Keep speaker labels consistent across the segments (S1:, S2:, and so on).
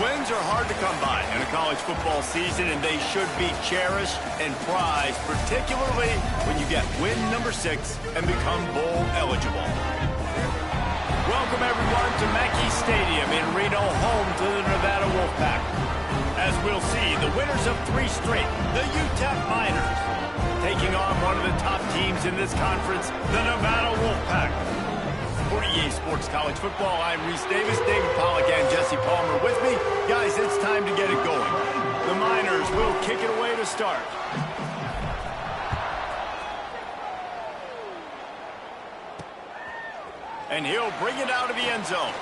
S1: Wins are hard to come by in a college football season, and they should be cherished and prized, particularly when you get win number 6 and become bowl eligible. Welcome, everyone, to Mackey Stadium in Reno, home to the Nevada Wolfpack. As we'll see, the winners of 3 straight, the UTEP Miners, taking on one of the top teams in this conference, the Nevada Wolfpack. For EA Sports College Football, I'm Reese Davis, David Pollack, and Jesse Palmer with me. Guys, it's time to get it going. The Miners will kick it away to start. And he'll bring it out of the end zone.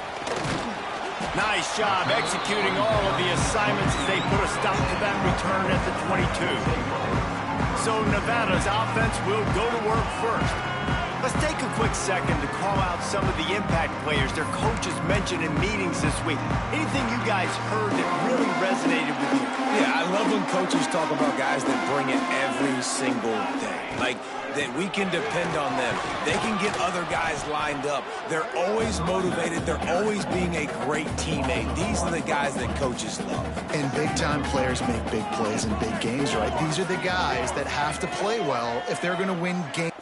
S1: Nice job executing all of the assignments as they put a stop to that return at the 22. So Nevada's offense will go to work first. Let's take a quick second to call out some of the impact players their coaches mentioned in meetings this week. Anything you guys heard that really resonated with you?
S2: Yeah, I love when coaches talk about guys that bring it every single day. Like, that we can depend on them. They can get other guys lined up. They're always motivated. They're always being a great teammate. These are the guys that coaches love.
S3: And big-time players make big plays in big games, right? These are the guys that have to play well if they're going to win games.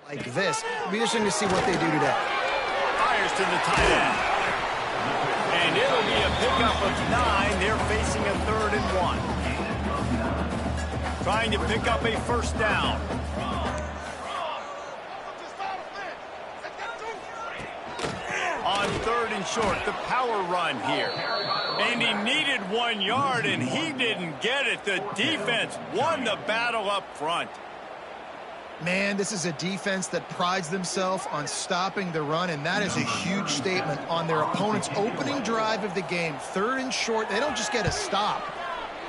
S3: like this. It'll be interesting to see what they do today.
S1: Fires to the tight end. And it'll be a pickup of 9. They're facing a 3rd and 1. Trying to pick up a first down. On 3rd and short, the power run here. And he needed 1 yard, and he didn't get it. The defense won the battle up front.
S3: Man, this is a defense that prides themselves on stopping the run, and that is a huge statement on their opponent's opening drive of the game. 3rd and short, they don't just get a stop.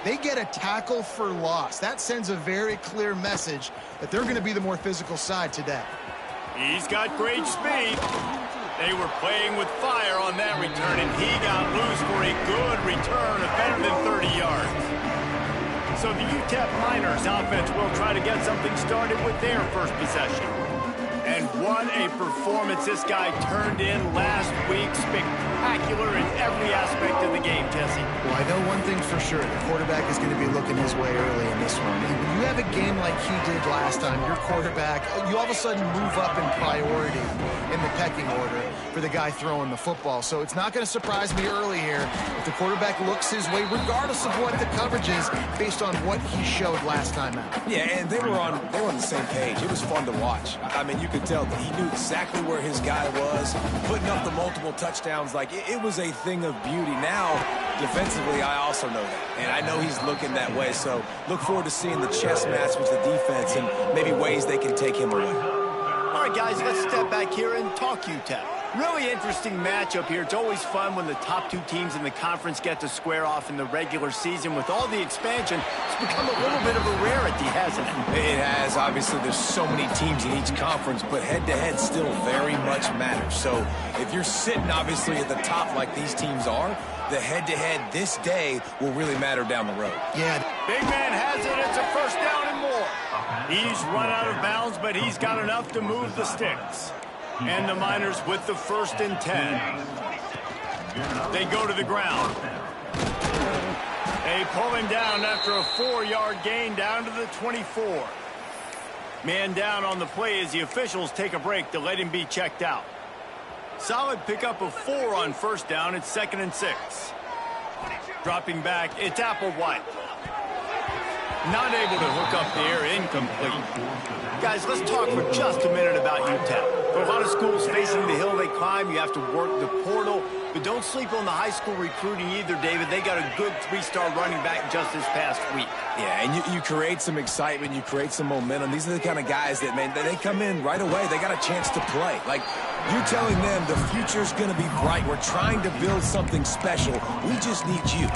S3: They get a tackle for loss. That sends a very clear message that they're going to be the more physical side today.
S1: He's got great speed. They were playing with fire on that return, and he got loose for a good return of better than 30 yards. So the UTEP Miners offense will try to get something started with their first possession. And what a performance this guy turned in last week. Spectacular in every aspect of the game, Jesse.
S3: Well, I know one thing's for sure. The quarterback is going to be looking his way early in this one. And when you have a game like he did last time, your quarterback, you all of a sudden move up in priority in the pecking order for the guy throwing the football. So it's not going to surprise me early here if the quarterback looks his way, regardless of what the coverage is, based on what he showed last time out.
S2: Yeah, and they were on the same page. It was fun to watch. I mean, you could tell that he knew exactly where his guy was, putting up the multiple touchdowns. Like, it was a thing of beauty. Now, defensively, I also know that. And I know he's looking that way. So look forward to seeing the chess match with the defense and maybe ways they can take him away.
S1: All right, guys, let's step back here and talk UTEP. Really interesting matchup here. It's always fun when the top 2 teams in the conference get to square off in the regular season. With all the expansion, it's become a little bit of a rarity, hasn't it?
S2: It has. Obviously, there's so many teams in each conference, but head-to-head still very much matters. So if you're sitting, obviously, at the top like these teams are, the head-to-head this day will really matter down the road.
S3: Yeah.
S1: Big man has it. It's a first down and more. He's run out of bounds, but he's got enough to move the sticks. And the Miners with the 1st and 10. They go to the ground. They pull him down after a 4-yard gain down to the 24. Man down on the play as the officials take a break to let him be checked out. Solid pickup of 4 on first down. It's 2nd and 6. Dropping back, it's Applewhite. Not able to hook up there, incomplete. Guys, let's talk for just a minute about UTEP. For a lot of schools facing the hill they climb, you have to work the portal. But don't sleep on the high school recruiting either, David. They got a good 3-star running back just this past week.
S2: Yeah, and you create some excitement, you create some momentum. These are the kind of guys that, man, they come in right away. They got a chance to play. Like, you're telling them the future's going to be bright. We're trying to build something special. We just need you.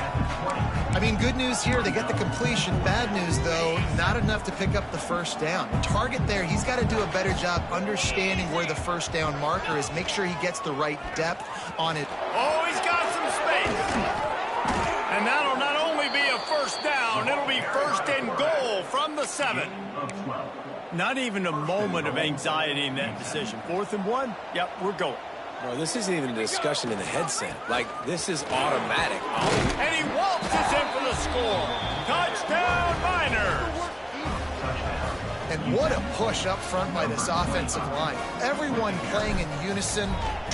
S3: I mean, good news here, they get the completion. Bad news, though, not enough to pick up the first down. The target there, he's got to do a better job understanding where the first down marker is. Make sure he gets the right depth on it.
S1: Oh, he's got some space. And that'll not only be a first down, it'll be 1st and goal from the 7. Not even a moment of anxiety in that decision. 4th and 1? Yep, we're going.
S2: Well, this isn't even a discussion in the headset. Like, this is automatic.
S1: And he waltzes in for the score. Touchdown, Miners!
S3: And what a push up front by this offensive line. Everyone playing in unison,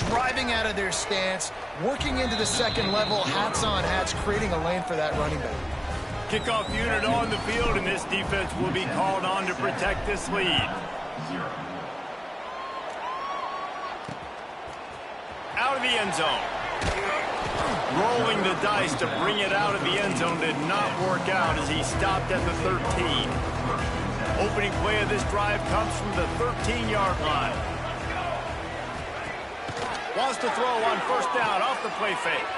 S3: driving out of their stance, working into the second level, hats on hats, creating a lane for that running back.
S1: Kickoff unit on the field, and this defense will be called on to protect this lead. Out of the end zone. Rolling the dice to bring it out of the end zone did not work out as he stopped at the 13. Opening play of this drive comes from the 13-yard line. Wants to throw on first down off the play fake.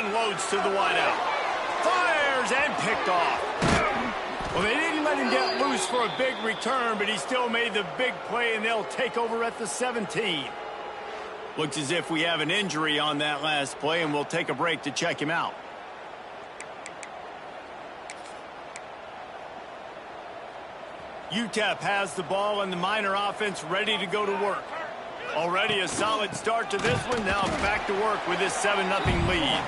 S1: Unloads to the wideout. Fires and picked off. Well, they didn't let him get loose for a big return, but he still made the big play, and they'll take over at the 17. Looks as if we have an injury on that last play, and we'll take a break to check him out. UTEP has the ball, and the Miner offense ready to go to work. Already a solid start to this one. Now back to work with this 7-0 lead.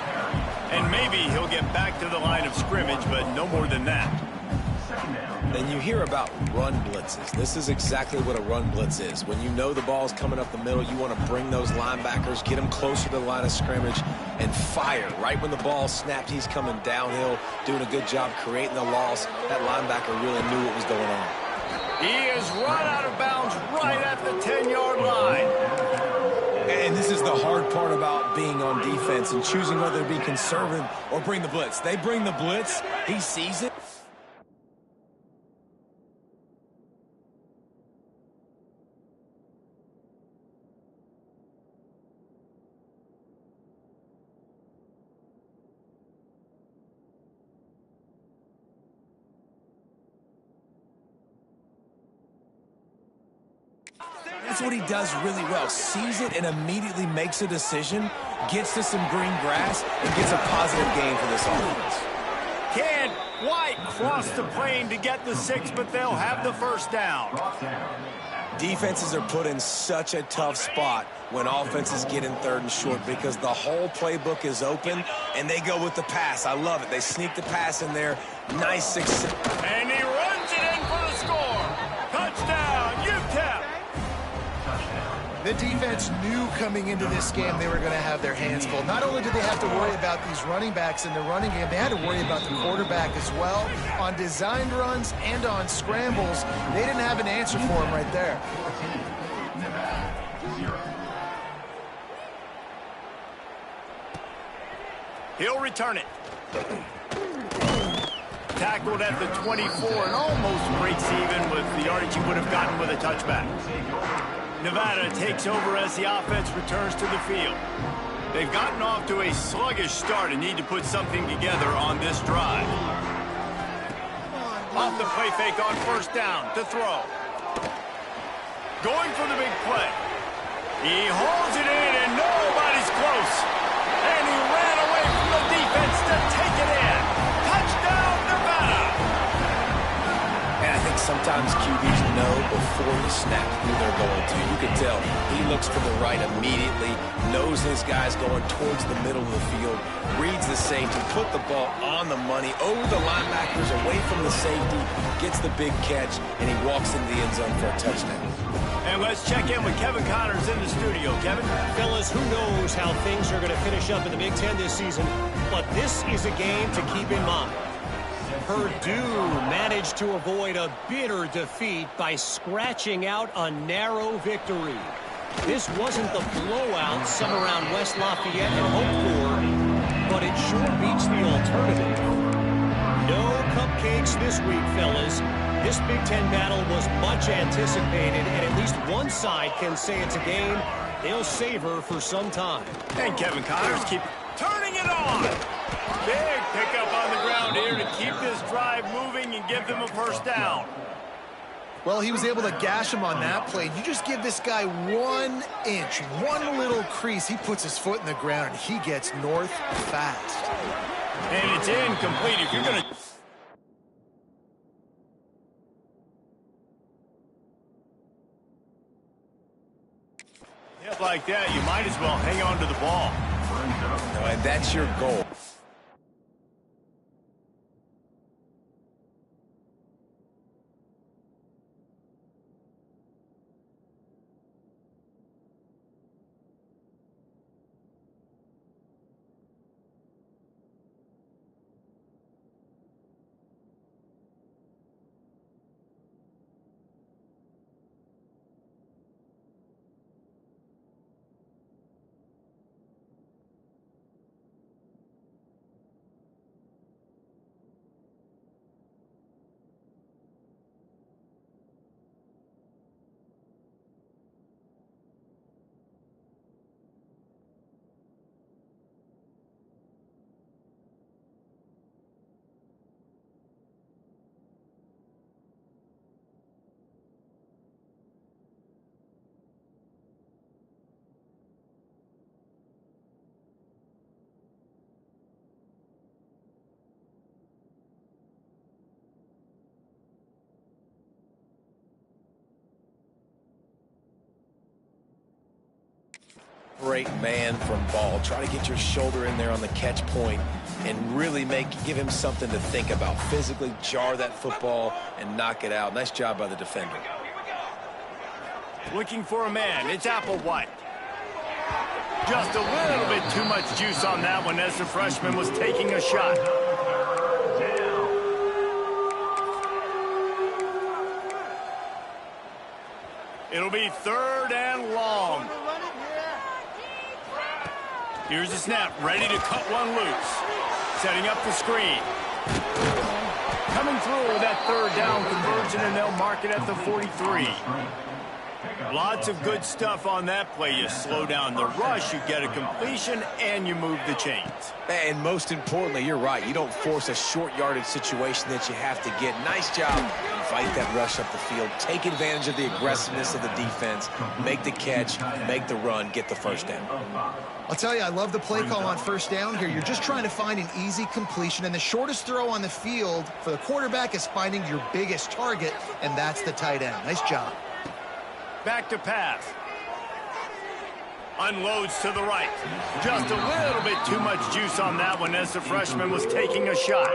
S1: And maybe he'll get back to the line of scrimmage, but no more than that.
S2: And you hear about run blitzes. This is exactly what a run blitz is. When you know the ball's coming up the middle, you want to bring those linebackers, get them closer to the line of scrimmage, and fire. Right when the ball snapped, he's coming downhill, doing a good job creating the loss. That linebacker really knew what was going on.
S1: He is run out of bounds right at the 10-yard line.
S2: And this is the hard part about being on defense and choosing whether to be conservative or bring the blitz. They bring the blitz. He sees it. That's what he does really well. Sees it and immediately makes a decision, gets to some green grass, and gets a positive gain for this offense.
S1: Can't quite cross the plane to get the 6, but they'll have the first down.
S2: Defenses are put in such a tough spot when offenses get in 3rd and short because the whole playbook is open, and they go with the pass. I love it. They sneak the pass in there. Nice success.
S1: And he runs it in for the score. Touchdown, UTEP.
S3: The defense knew coming into this game they were going to have their hands full. Not only did they have to worry about these running backs in the running game, they had to worry about the quarterback as well. On designed runs and on scrambles, they didn't have an answer for him right there.
S1: He'll return it. Tackled at the 24 and almost breaks even with the yardage he would have gotten with a touchback. Nevada takes over as the offense returns to the field. They've gotten off to a sluggish start and need to put something together on this drive. Off the play fake on first down to throw. Going for the big play. He holds it in and nobody's close. And he ran away from the defense to take it in. Touchdown, Nevada!
S2: And I think sometimes QBs know before the snap who they're going to. You can tell he looks to the right immediately, knows his guy's going towards the middle of the field, reads the safety, put the ball on the money, over the linebackers, away from the safety, gets the big catch, and he walks into the end zone for a touchdown.
S1: And let's check in with Kevin Connors in the studio. Kevin?
S4: Fellas, who knows how things are going to finish up in the Big Ten this season, but this is a game to keep in mind. Purdue managed to avoid a bitter defeat by scratching out a narrow victory. This wasn't the blowout some around West Lafayette had hoped for, but it sure beats the alternative. No cupcakes this week, fellas. This Big Ten battle was much anticipated, and at least one side can say it's a game they'll savor for some time.
S1: And Kevin Connors keep turning it on. Big pickup on the ground here to keep this drive moving and give them a first down.
S3: Well, he was able to gash him on that play. You just give this guy 1 inch, one little crease, he puts his foot in the ground, and he gets north fast.
S1: And it's incomplete. If you're going to... like that, you might as well hang on to the ball.
S2: And that's your goal. Great man from ball. Try to get your shoulder in there on the catch point and really give him something to think about. Physically jar that football and knock it out. Nice job by the defender.
S1: Looking for a man. It's Applewhite. Just a little bit too much juice on that one as the freshman was taking a shot. It'll be 3rd and long. Here's the snap, ready to cut one loose. Setting up the screen. Coming through with that 3rd down conversion, and they'll mark it at the 43. Lots of good stuff on that play. You slow down the rush, you get a completion, and you move the chains.
S2: And most importantly, you're right. You don't force a short yardage situation that you have to get. Nice job. Invite that rush up the field. Take advantage of the aggressiveness of the defense. Make the catch, make the run, get the 1st down.
S3: I'll tell you, I love the play call on 1st down here. You're just trying to find an easy completion, and the shortest throw on the field for the quarterback is finding your biggest target, and that's the tight end. Nice job.
S1: Back to pass. Unloads to the right. Just a little bit too much juice on that one as the freshman was taking a shot.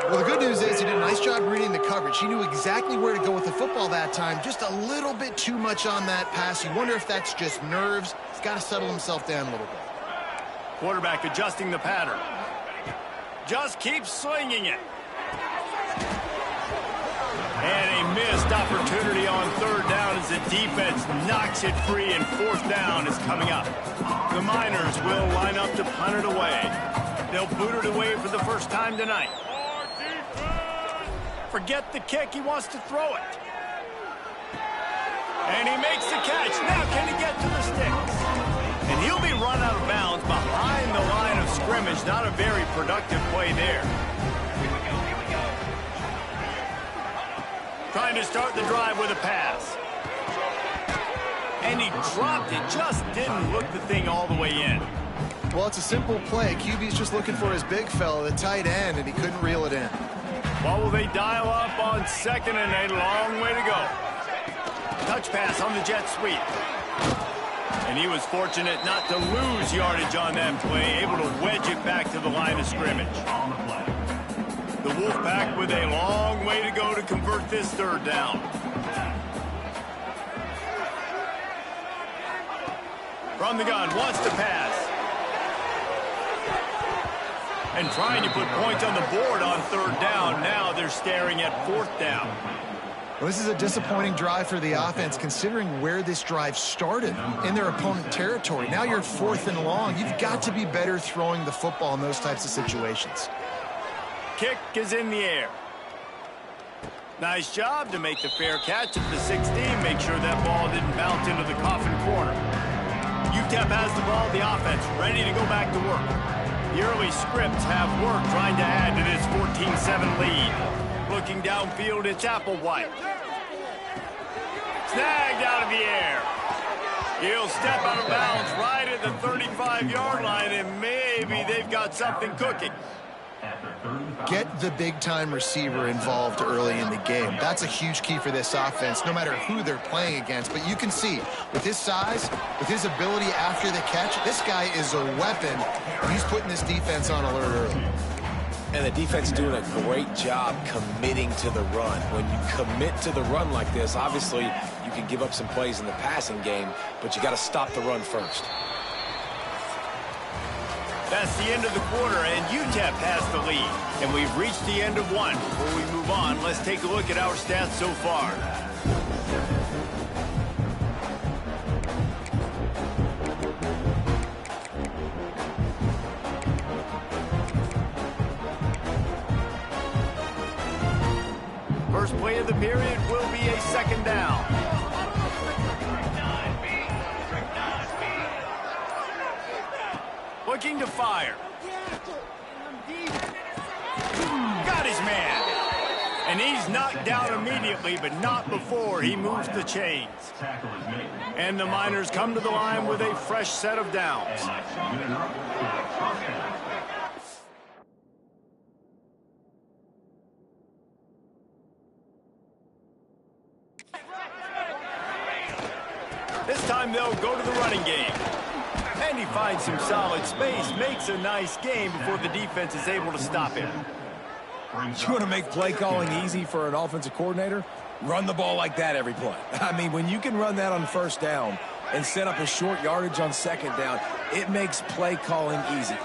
S3: Well, the good news is he did a nice job reading the coverage. He knew exactly where to go with the football that time. Just a little bit too much on that pass. You wonder if that's just nerves. He's got to settle himself down a little bit.
S1: Quarterback adjusting the pattern. Just keeps slinging it. And a missed opportunity on 3rd down as the defense knocks it free, and 4th down is coming up. The Miners will line up to punt it away. They'll boot it away for the first time tonight. Forget the kick. He wants to throw it. And he makes the catch. Now can he get to the sticks? And he'll be run out of bounds behind the line of scrimmage. Not a very productive play there. Trying to start the drive with a pass. And he dropped it. Just didn't look the thing all the way in.
S3: Well, it's a simple play. QB's just looking for his big fella, the tight end, and he couldn't reel it in.
S1: What will they dial up on 2nd and a long way to go? Touch pass on the jet sweep. And he was fortunate not to lose yardage on that play, able to wedge it back to the line of scrimmage. The Wolfpack with a long way to go to convert this 3rd down. From the gun, wants to pass. And trying to put points on the board on 3rd down. Now they're staring at 4th down.
S3: Well, this is a disappointing drive for the offense, considering where this drive started in their opponent territory. Now you're 4th and long. You've got to be better throwing the football in those types of situations.
S1: Kick is in the air. Nice job to make the fair catch at the 16. Make sure that ball didn't bounce into the coffin corner. UTEP has the ball, the offense ready to go back to work. The early scripts have worked trying to add to this 14-7 lead. Looking downfield, it's Applewhite. Snagged out of the air. He'll step out of bounds right at the 35-yard line, and maybe they've got something cooking.
S3: Get the big-time receiver involved early in the game. That's a huge key for this offense, no matter who they're playing against. But you can see, with his size, with his ability after the catch, this guy is a weapon. He's putting this defense on alert early.
S2: And the defense is doing a great job committing to the run. When you commit to the run like this, obviously you can give up some plays in the passing game, but you got to stop the run first.
S1: That's the end of the quarter, and UTEP has the lead. And we've reached the end of one. Before we move on, let's take a look at our stats so far. First play of the period will be a 2nd down. Looking to fire. Got his man. And he's knocked down immediately, but not before he moves the chains. And the Miners come to the line with a fresh set of downs. This time they'll go to the running game. And he finds some solid space, makes a nice game before the defense is able to stop him.
S2: You want to make play calling easy for an offensive coordinator? Run the ball like that every play. I mean, when you can run that on first down and set up a short yardage on second down, it makes play calling easy.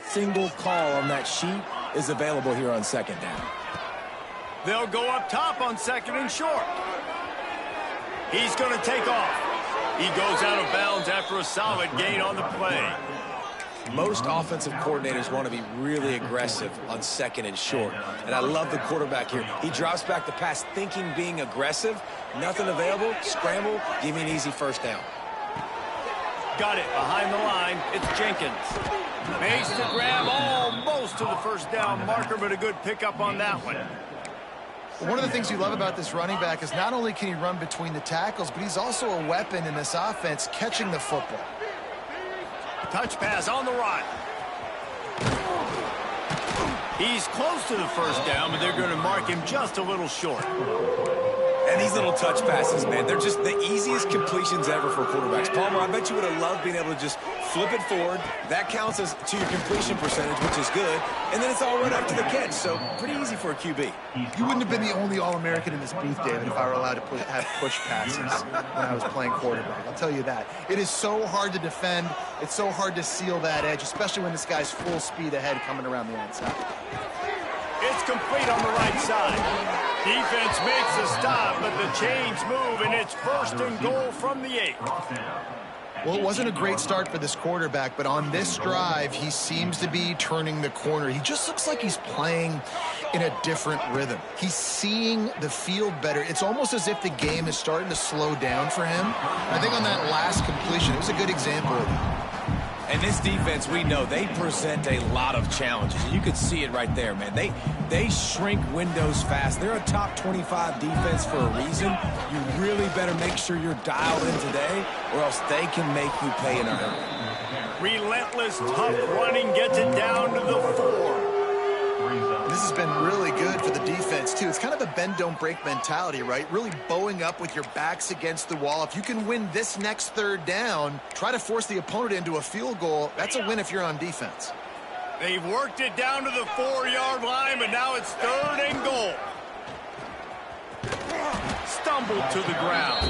S2: Single call on that sheet is available here on second down.
S1: They'll go up top on second and short. He's going to take off. He goes out of bounds after a solid gain on the play.
S2: Most offensive coordinators want to be really aggressive on second and short. And I love the quarterback here. He drops back the pass thinking being aggressive. Nothing available. Scramble. Give me an easy first down.
S1: Got it behind the line. It's Jenkins. Makes the grab almost to the first down marker, but a good pickup on that one.
S3: One of the things you love about this running back is not only can he run between the tackles, but he's also a weapon in this offense catching the football.
S1: Touch pass on the run. He's close to the first down, but they're going to mark him just a little short.
S2: And these little touch passes, man, they're just the easiest completions ever for quarterbacks. Palmer, I bet you would have loved being able to just flip it forward. That counts as to your completion percentage, which is good. And then it's all right up to the catch, so pretty easy for a QB.
S3: You wouldn't have been the only All-American in this booth, David, if I were allowed to have push passes when I was playing quarterback. I'll tell you that. It is so hard to defend. It's so hard to seal that edge, especially when this guy's full speed ahead coming around the outside.
S1: It's complete on the right side. Defense makes a stop, but the chains move, and it's first and goal from the 8.
S3: Well, it wasn't a great start for this quarterback, but on this drive, he seems to be turning the corner. He just looks like he's playing in a different rhythm. He's seeing the field better. It's almost as if the game is starting to slow down for him. I think on that last completion, it was a good example of that.
S2: And this defense, we know, they present a lot of challenges. You could see it right there, man. They shrink windows fast. They're a top 25 defense for a reason. You really better make sure you're dialed in today, or else they can make you pay in a hurry.
S1: Relentless, tough running gets it down to the 4.
S3: This has been really good for the defense, too. It's kind of a bend-don't-break mentality, right? Really bowing up with your backs against the wall. If you can win this next third down, try to force the opponent into a field goal. That's a win if you're on defense.
S1: They've worked it down to the 4-yard line, but now it's third and goal. Stumbled to the ground.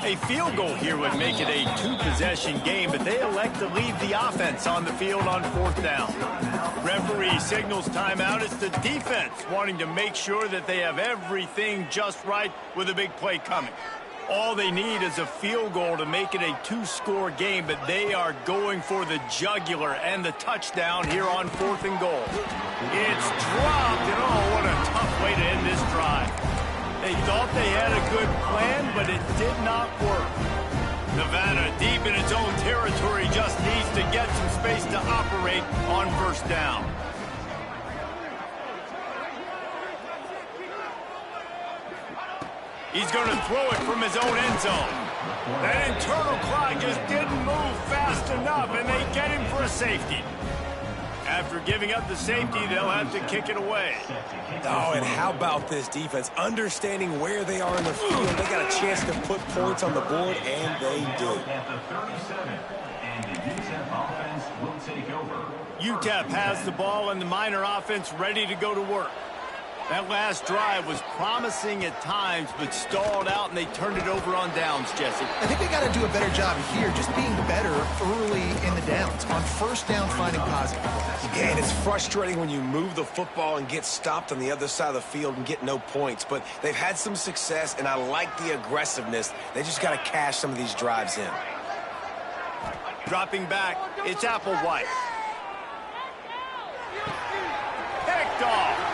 S1: A field goal here would make it a 2-possession game, but they elect to leave the offense on the field on 4th down. Referee signals timeout. It's the defense wanting to make sure that they have everything just right with a big play coming. All they need is a field goal to make it a 2-score game, but they are going for the jugular and the touchdown here on 4th and goal. It's dropped, and oh, what a tough way to end this drive. They thought they had a good plan, but it did not work. Nevada, deep in its own territory, just needs to get some space to operate on 1st down. He's going to throw it from his own end zone. That internal clock just didn't move fast enough, and they get him for a safety. After giving up the safety, they'll have to kick it away.
S2: Oh, and how about this defense? Understanding where they are in the field. They got a chance to put points on the board, and they do.
S1: UTEP has the ball, and the Miner offense ready to go to work. That last drive was promising at times, but stalled out, and they turned it over on downs, Jesse.
S3: I think they got to do a better job here, just being better early in the downs. On 1st down, finding positive.
S2: Yeah, and it's frustrating when you move the football and get stopped on the other side of the field and get no points. But they've had some success, and I like the aggressiveness. They just got to cash some of these drives in.
S1: Dropping back, it's Applewhite. Picked off.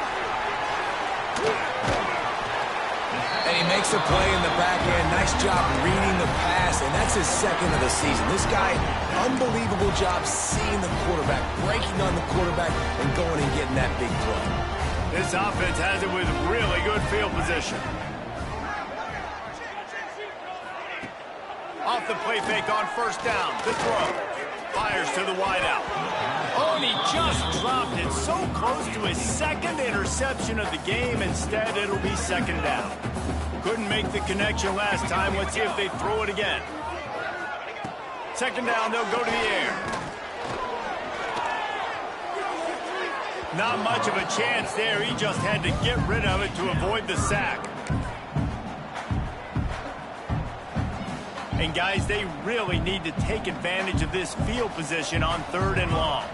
S2: And he makes a play in the back end. Nice job reading the pass, and that's his 2nd of the season. This guy, unbelievable job seeing the quarterback, breaking on the quarterback, and going and getting that big play.
S1: This offense has it with really good field position. Off the play fake on 1st down. The throw. Fires to the wideout. Oh, and he just dropped it so close to his second interception of the game. Instead, it'll be second down. Couldn't make the connection last time. Let's see if they throw it again. Second down, they'll go to the air. Not much of a chance there. He just had to get rid of it to avoid the sack. And guys, they really need to take advantage of this field position on 3rd and long.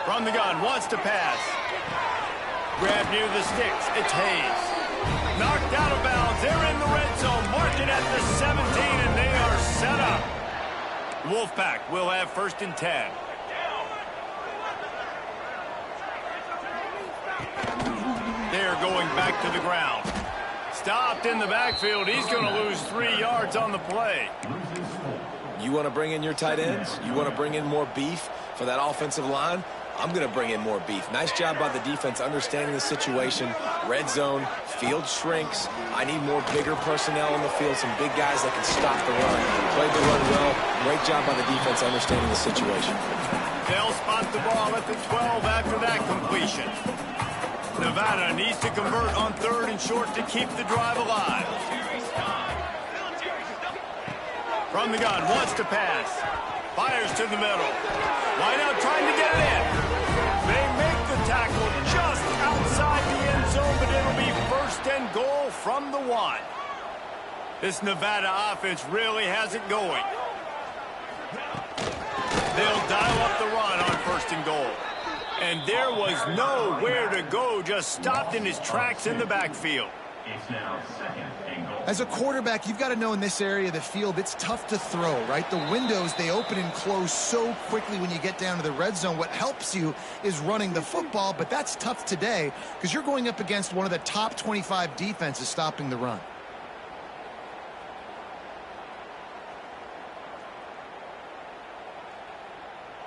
S1: From the gun, wants to pass. Grab near the sticks. It's Hayes. Knocked out of bounds. They're in the red zone. Marking at the 17, and they are set up. Wolfpack will have 1st and 10. They're going back to the ground. Stopped in the backfield. He's going to lose 3 yards on the play.
S2: You want to bring in your tight ends? You want to bring in more beef for that offensive line? I'm going to bring in more beef. Nice job by the defense understanding the situation. Red zone, field shrinks. I need more bigger personnel on the field, some big guys that can stop the run. Played the run well. Great job by the defense understanding the situation.
S1: They'll spot the ball at the 12 after that completion. Nevada needs to convert on 3rd and short to keep the drive alive. From the gun, wants to pass. Fires to the middle. Wideout trying to get it in. They make the tackle just outside the end zone, but it'll be 1st and goal from the 1. This Nevada offense really has it going. They'll dial up the run on 1st and goal. And there was nowhere to go, just stopped in his tracks in the backfield.
S3: As a quarterback, you've got to know in this area of the field, it's tough to throw, right? The windows, they open and close so quickly when you get down to the red zone. What helps you is running the football, but that's tough today because you're going up against one of the top 25 defenses stopping the run.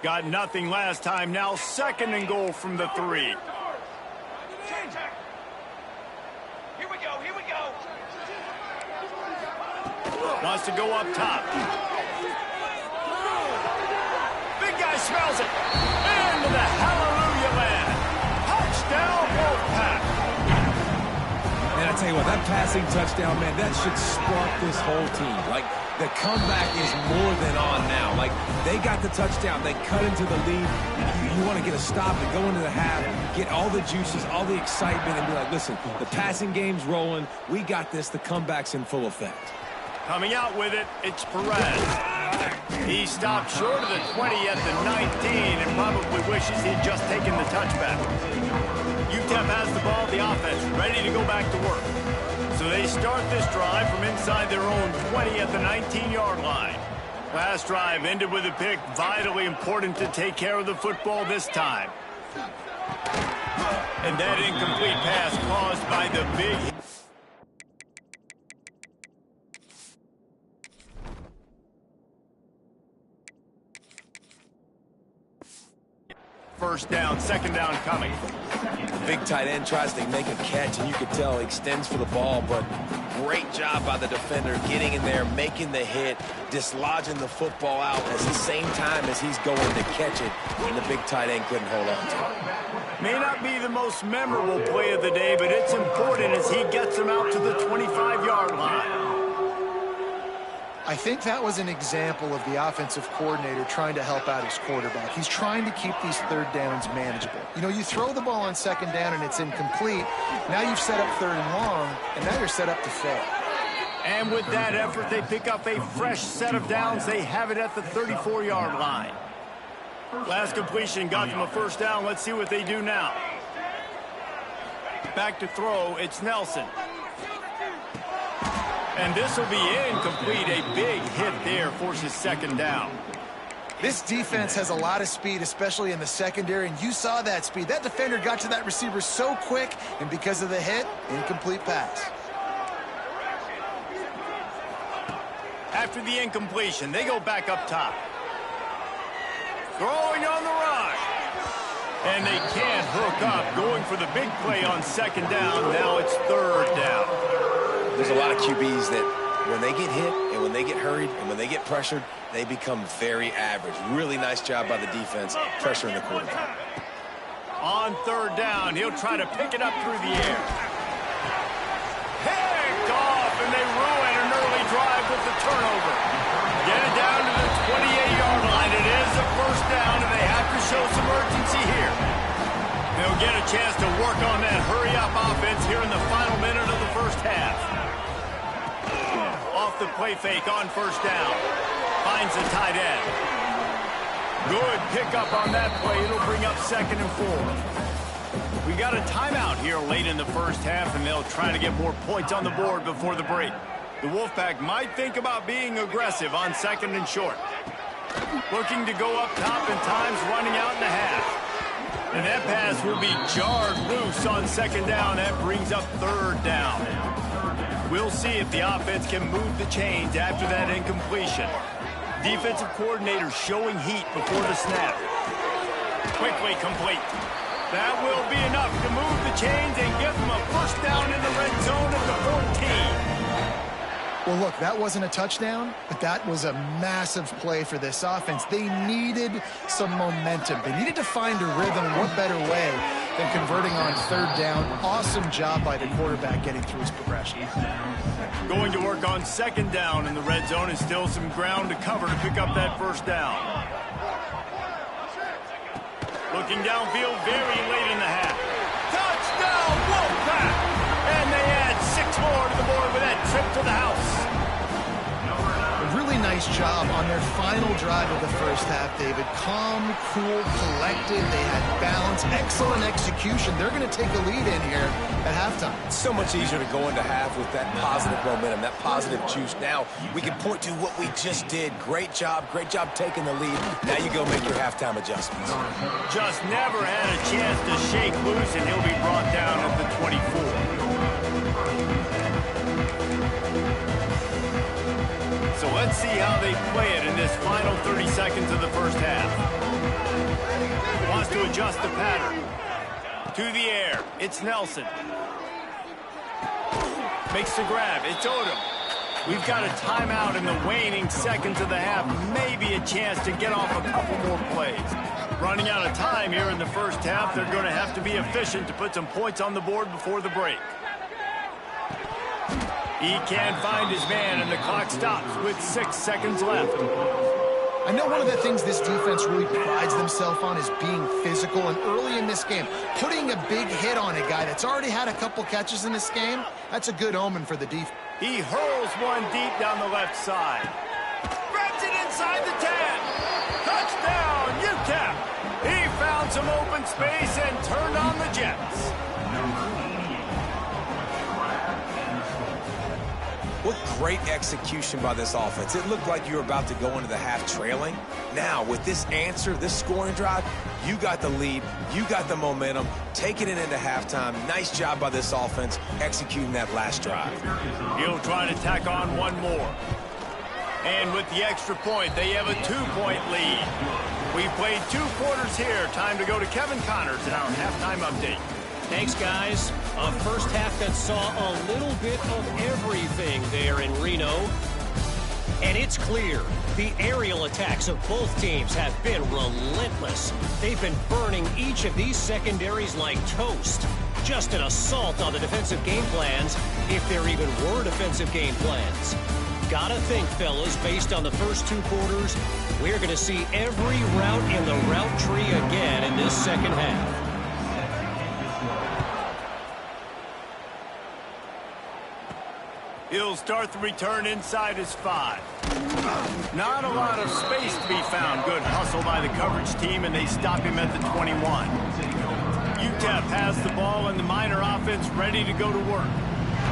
S1: Got nothing last time. Now 2nd and goal from the 3. Wants to go up top. Big guy smells it. Into the hallelujah land. Touchdown, Wolfpack.
S5: And I tell you what, that passing touchdown, man, that should spark this whole team. Like, the comeback is more than on now. Like, they got the touchdown. They cut into the lead. You want to get a stop and go into the half, get all the juices, all the excitement, and be like, listen, the passing game's rolling. We got this. The comeback's in full effect.
S1: Coming out with it, it's Perez. He stopped short of the 20 at the 19 and probably wishes he'd just taken the touchback. UTEP has the ball, the offense ready to go back to work. So they start this drive from inside their own 20 at the 19-yard line. Last drive ended with a pick. Vitally important to take care of the football this time. And that incomplete pass caused by the big hit. First down, 2nd down coming.
S2: Big tight end tries to make a catch, and you could tell he extends for the ball, but great job by the defender getting in there, making the hit, dislodging the football out at the same time as he's going to catch it, and the big tight end couldn't hold on to it.
S1: May not be the most memorable play of the day, but it's important as he gets him out to the 25-yard line.
S3: I think that was an example of the offensive coordinator trying to help out his quarterback. He's trying to keep these 3rd downs manageable. You know, you throw the ball on 2nd down and it's incomplete. Now you've set up 3rd and long, and now you're set up to fail.
S1: And with that effort, they pick up a fresh set of downs. They have it at the 34-yard line. Last completion got them a 1st down. Let's see what they do now. Back to throw, it's Nelson. And this will be incomplete. A big hit there forces 2nd down.
S3: This defense has a lot of speed, especially in the secondary, and you saw that speed. That defender got to that receiver so quick, and because of the hit, incomplete pass.
S1: After the incompletion, they go back up top. Throwing on the run. And they can't hook up, going for the big play on 2nd down. Now it's 3rd down.
S2: There's a lot of QBs that when they get hit and when they get hurried and when they get pressured, they become very average. Really nice job by the defense pressuring the quarterback.
S1: On third down, he'll try to pick it up through the air. Picked off, and they ruin an early drive with the turnover. Get it down to the 28-yard line. It is a first down, and they have to show some urgency here. They'll get a chance to work on that hurry-up offense here in the final minute of the first half. Off the play fake on first down. Finds the tight end. Good pickup on that play. It'll bring up 2nd and 4. We got a timeout here late in the first half, and they'll try to get more points on the board before the break. The Wolfpack might think about being aggressive on 2nd and short. Looking to go up top and times running out in the half. And that pass will be jarred loose on 2nd down. That brings up 3rd down. We'll see if the offense can move the chains after that incompletion. Defensive coordinator showing heat before the snap. Quickly complete. That will be enough to move the chains and give them a first down in the red zone at the 14.
S3: Well, look, that wasn't a touchdown, but that was a massive play for this offense. They needed some momentum. They needed to find a rhythm. What better way than converting on 3rd down? Awesome job by the quarterback getting through his progression.
S1: Going to work on 2nd down in the red zone, and still some ground to cover to pick up that first down. Looking downfield very late in the half. Touchdown, Wolfpack! And they add 6 more to the board with that trip to the house.
S3: A really nice job on their final drive of the first half, David. Calm, cool, collected. They had balance, excellent execution. They're going to take a lead in here at halftime.
S2: It's so much easier to go into half with that positive momentum, that positive juice. Now we can point to what we just did. Great job taking the lead. Now you go make your halftime adjustments.
S1: Just never had a chance to shake loose, and he'll be brought down at the 24. So let's see how they play it in this final 30 seconds of the first half. Wants to adjust the pattern. To the air. It's Nelson. Makes the grab. It's Odom. We've got a timeout in the waning seconds of the half. Maybe a chance to get off a couple more plays. Running out of time here in the first half. They're going to have to be efficient to put some points on the board before the break. He can't find his man, and the clock stops with 6 seconds left.
S3: I know one of the things this defense really prides themselves on is being physical, and early in this game, putting a big hit on a guy that's already had a couple catches in this game, that's a good omen for the defense.
S1: He hurls one deep down the left side. Grabs it inside the 10. Touchdown, UTEP. He found some open space and turned on the Jets.
S2: What great execution by this offense. It looked like you were about to go into the half trailing. Now, with this answer, this scoring drive, you got the lead, you got the momentum, taking it into halftime. Nice job by this offense executing that last drive.
S1: He'll try to tack on one more. And with the extra point, they have a 2-point lead. We played 2 quarters here. Time to go to Kevin Connors in our halftime update.
S4: Thanks, guys. A first half that saw a little bit of everything there in Reno. And it's clear the aerial attacks of both teams have been relentless. They've been burning each of these secondaries like toast. Just an assault on the defensive game plans, if there even were defensive game plans. Gotta think, fellas, based on the first 2 quarters, we're going to see every route in the route tree again in this second half.
S1: He'll start the return inside his 5. Not a lot of space to be found. Good hustle by the coverage team, and they stop him at the 21. UTEP has the ball, and the Miner offense ready to go to work.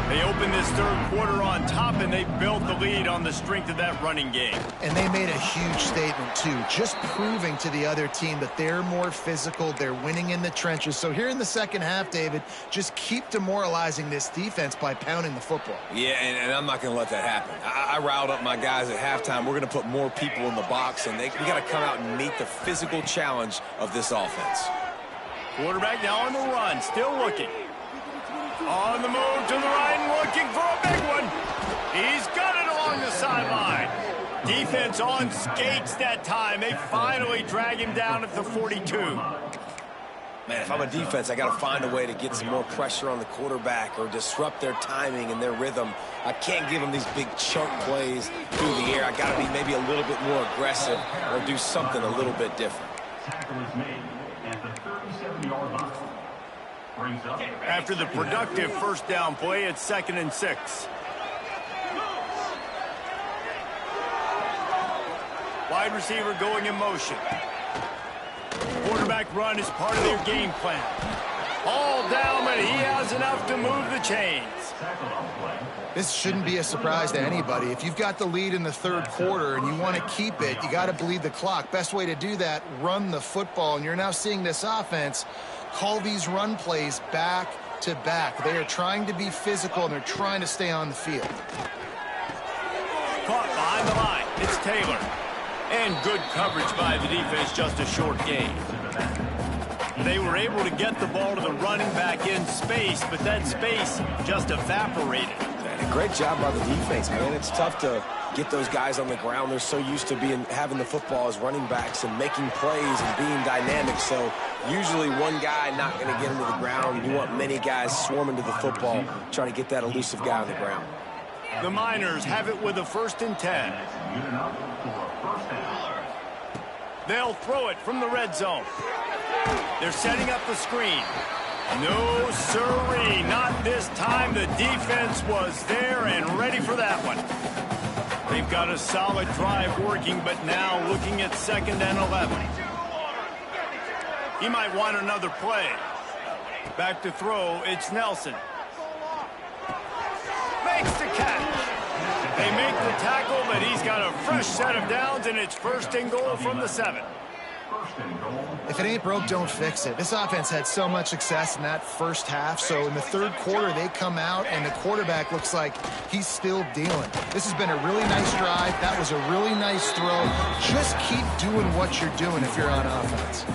S1: They open this third quarter on top, and they built the lead on the strength of that running game.
S3: And they made a huge statement, too, just proving to the other team that they're more physical, they're winning in the trenches. So here in the second half, David, just keep demoralizing this defense by pounding the football.
S2: Yeah, and I'm not going to let that happen. I riled up my guys at halftime. We're going to put more people in the box, and we got to come out and meet the physical challenge of this offense.
S1: Quarterback now on the run, still looking. On the move to the right and looking for a big one. He's got it sideline. Defense on skates that time. They finally drag him down at the 42.
S2: Man, if I'm a defense, I got to find a way to get some more pressure on the quarterback or disrupt their timing and their rhythm. I can't give them these big chunk plays through the air. I got to be maybe a little bit more aggressive or do something a little bit different.
S1: After the productive first down play, it's 2nd and 6. Wide receiver going in motion. Quarterback run is part of their game plan. All down, but he has enough to move the chains.
S3: This shouldn't be a surprise to anybody. If you've got the lead in the third quarter and you want to keep it, you got to bleed the clock. Best way to do that, run the football. And you're now seeing this offense call these run plays back to back. They are trying to be physical, and they're trying to stay on the field.
S1: Caught behind the line. It's Taylor. And good coverage by the defense, just a short gain. They were able to get the ball to the running back in space, but that space just evaporated.
S2: Man, a great job by the defense, man. It's tough to get those guys on the ground. They're so used to having the football as running backs and making plays and being dynamic. So usually one guy not going to get into the ground. You want many guys swarming to the football, trying to get that elusive guy on the ground.
S1: The Miners have it with a 1st and 10. They'll throw it from the red zone. They're setting up the screen. No siree, not this time. The defense was there and ready for that one. They've got a solid drive working, but now looking at 2nd and 11. He might want another play. Back to throw, it's Nelson. Makes the catch. They make the tackle, but he's got a fresh set of downs, and it's 1st and goal from the 7.
S3: If it ain't broke, don't fix it. This offense had so much success in that first half, so in the third quarter, they come out, and the quarterback looks like he's still dealing. This has been a really nice drive. That was a really nice throw. Just keep doing what you're doing if you're on offense.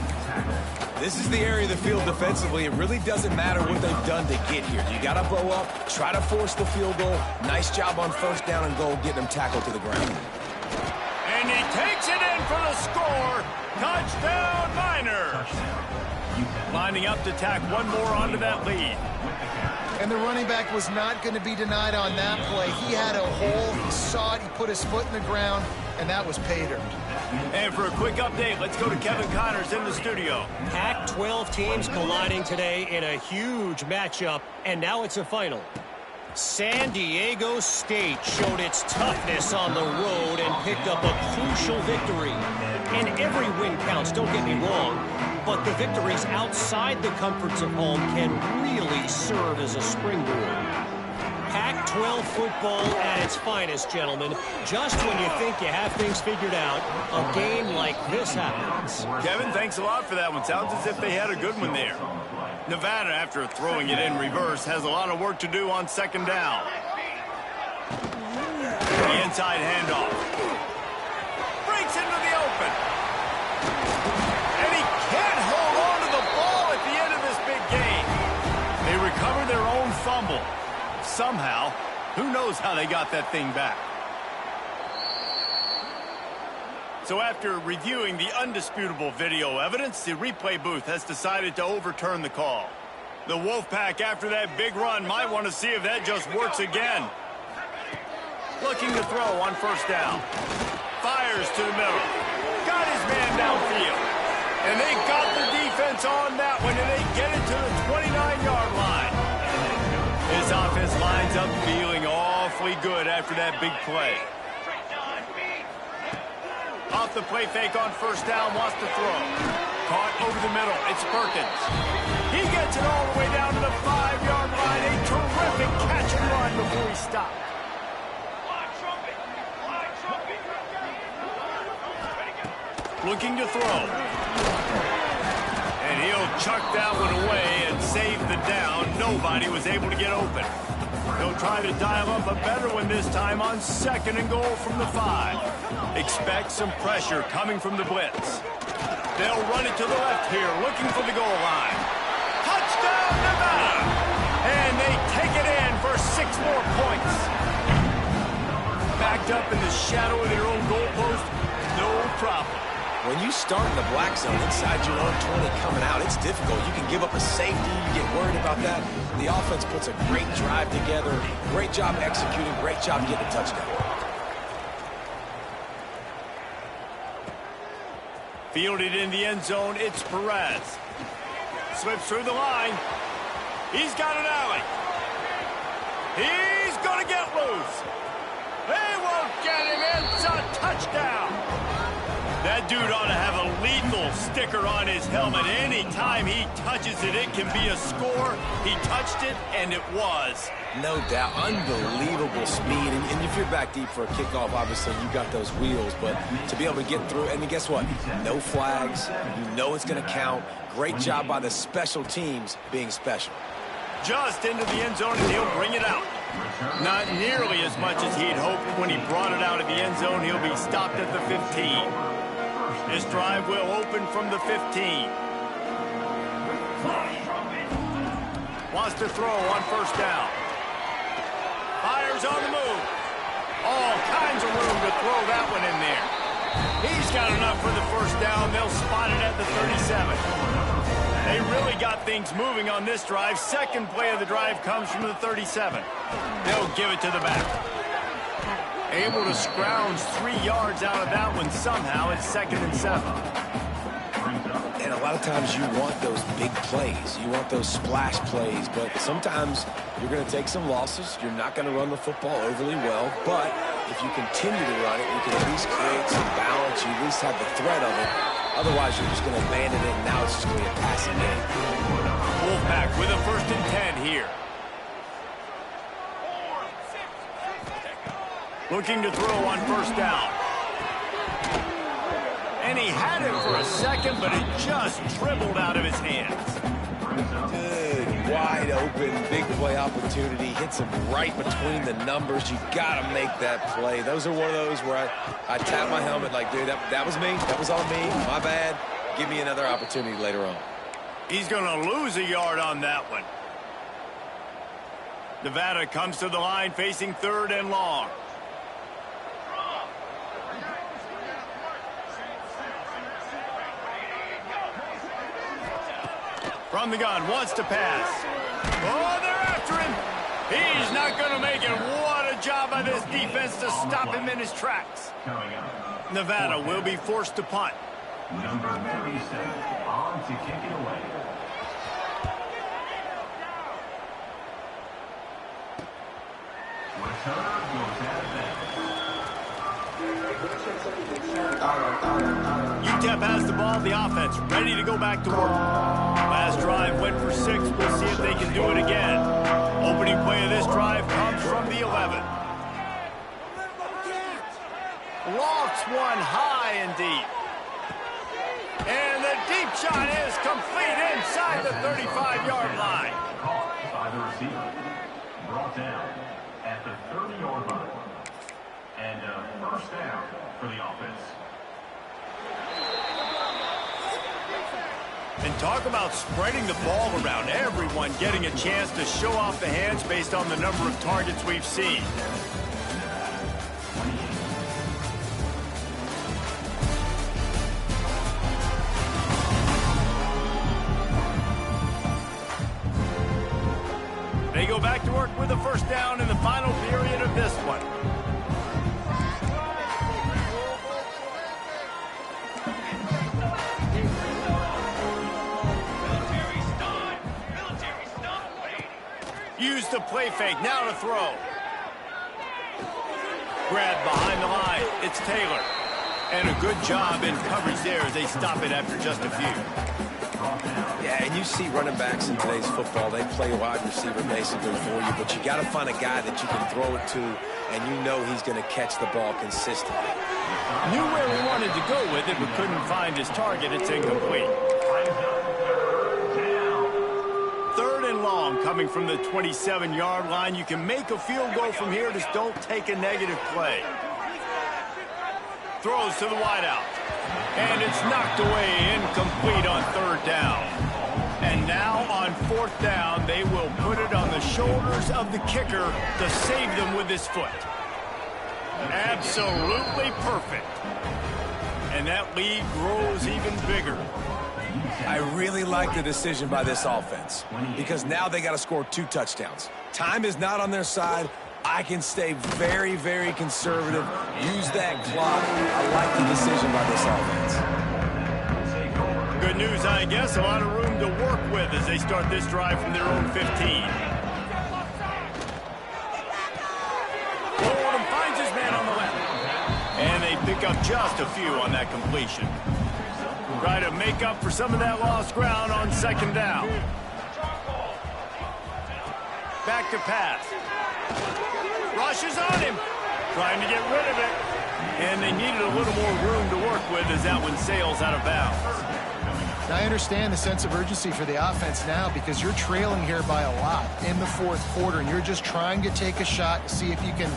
S2: This is the area of the field defensively. It really doesn't matter what they've done to get here. You got to bow up, try to force the field goal. Nice job on 1st down and goal, getting them tackled to the ground.
S1: And he takes it in for the score. Touchdown, Miners. Lining up to tack one more onto that lead.
S3: And the running back was not going to be denied on that play. He had a hole, he saw it, he put his foot in the ground, and that was pay dirt.
S1: And for a quick update, let's go to Kevin Connors in the studio.
S4: Pac-12 teams colliding today in a huge matchup, and now it's a final. San Diego State showed its toughness on the road and picked up a crucial victory. And every win counts, don't get me wrong, but the victories outside the comforts of home can really serve as a springboard. Pac-12 football at its finest, gentlemen. Just when you think you have things figured out, a game like this happens.
S1: Kevin, thanks a lot for that one. Sounds as if they had a good one there. Nevada, after throwing it in reverse, has a lot of work to do on 2nd down. The inside handoff. Breaks into the open. And he can't hold on to the ball at the end of this big game. They recover their own fumble. Somehow, who knows how they got that thing back. So after reviewing the undisputable video evidence, the replay booth has decided to overturn the call. The Wolfpack, after that big run, might want to see if that just works again. Looking to throw on 1st down. Fires to the middle. Got his man downfield. And they got the defense on that one, and they get it to the 29-yard line. This offense lines up feeling awfully good after that big play. Off the play fake on 1st down, wants to throw. Caught over the middle, it's Perkins. He gets it all the way down to the 5-yard line. A terrific catch and run before he stopped. Looking to throw. And he'll chuck that one away and save the down. Nobody was able to get open. They'll try to dial up a better one this time on 2nd and goal from the 5. Expect some pressure coming from the blitz. They'll run it to the left here, looking for the goal line. Touchdown, Nevada! And they take it in for 6 more points. Back backed up in the shadow of their own goalpost, no problem.
S2: When you start in the black zone inside your own 20 coming out, it's difficult. You can give up a safety. You get worried about that. The offense puts a great drive together. Great job executing. Great job getting a touchdown.
S1: Fielded in the end zone, it's Perez. Slips through the line. He's got an alley. He's going to get loose. They won't get him. It's a touchdown. That dude ought to have a lethal sticker on his helmet. Anytime he touches it, it can be a score. He touched it, and it was.
S2: No doubt. Unbelievable speed. And if you're back deep for a kickoff, obviously you got those wheels. But to be able to get through, and guess what? No flags. You know it's going to count. Great job by the special teams being special. Just into the end zone, and he'll bring it out. Not nearly as much as he'd hoped when he brought it out of the end zone. He'll be stopped at the 15. This drive will open from the 15. Wants to throw on first down. Fires on the move. All kinds of room to throw that one in there. He's got enough for the first down. They'll spot it at the 37. They really got things moving on this drive. Second play of the drive comes from the 37. They'll give it to the back. Able to scrounge 3 yards out of that one somehow. It's 2nd and 7. And a lot of times you want those big plays. You want those splash plays. But sometimes you're going to take some losses. You're not going to run the football overly well. But if you continue to run it, you can at least create some balance. You at least have the threat of it. Otherwise, you're just going to abandon it, and now it's just going to be a passing game.
S1: Wolfpack with a 1st and 10 here. Looking to throw on first down. And he had it for a second, but it just dribbled out of his hands.
S2: Good, wide open, big play opportunity. Hits him right between the numbers. You got to make that play. Those are one of those where I tap my helmet like, dude, that was me. That was on me. My bad. Give me another opportunity later on.
S1: He's going to lose a yard on that one. Nevada comes to the line facing 3rd and long. From the gun, wants to pass. Oh, they're after him. He's not going to make it. What a job by this defense to stop him in his tracks. Nevada will be forced to punt.
S6: Number 37 on to kick it away. Return goes out of bounds.
S1: UTEP has the ball, the offense ready to go back to work. Last drive went for 6. We'll see if they can do it again. Opening play of this drive comes from the 11. Lofts one high and deep. And the deep shot is complete inside the 35-yard line.
S6: Caught by the receiver. Brought down at the 30-yard line. And a first down for the offense.
S1: And talk about spreading the ball around. Everyone getting a chance to show off the hands based on the number of targets we've seen. They go back to work with a first down in the final period of this one. Use the play fake, now to throw. Grab behind the line, it's Taylor. And a good job in coverage there as they stop it after just a few.
S2: Yeah, and you see running backs in today's football, they play wide receiver basically for you, but you got to find a guy that you can throw it to, and you know he's going to catch the ball consistently.
S1: Knew where he wanted to go with it, but couldn't find his target. It's incomplete. 3rd and long coming from the 27-yard line. You can make a field goal from here, just don't take a negative play. Throws to the wideout. And it's knocked away, incomplete on 3rd down. And now on 4th down, they will put it on the shoulders of the kicker to save them with his foot. Absolutely perfect. And that lead grows even bigger.
S2: I really like the decision by this offense because now they got to score 2 touchdowns. Time is not on their side. I can stay very, very conservative. Use that clock. I like the decision by this offense.
S1: Good news, I guess. A lot of room to work with as they start this drive from their own 15. Fordham finds his man on the left. And they pick up just a few on that completion. Try to make up for some of that lost ground on 2nd down. Back to pass. Rushes on him. Trying to get rid of it. And they needed a little more room to work with as that one sails out of bounds.
S3: Now, I understand the sense of urgency for the offense now because you're trailing here by a lot in the 4th quarter, and you're just trying to take a shot to see if you can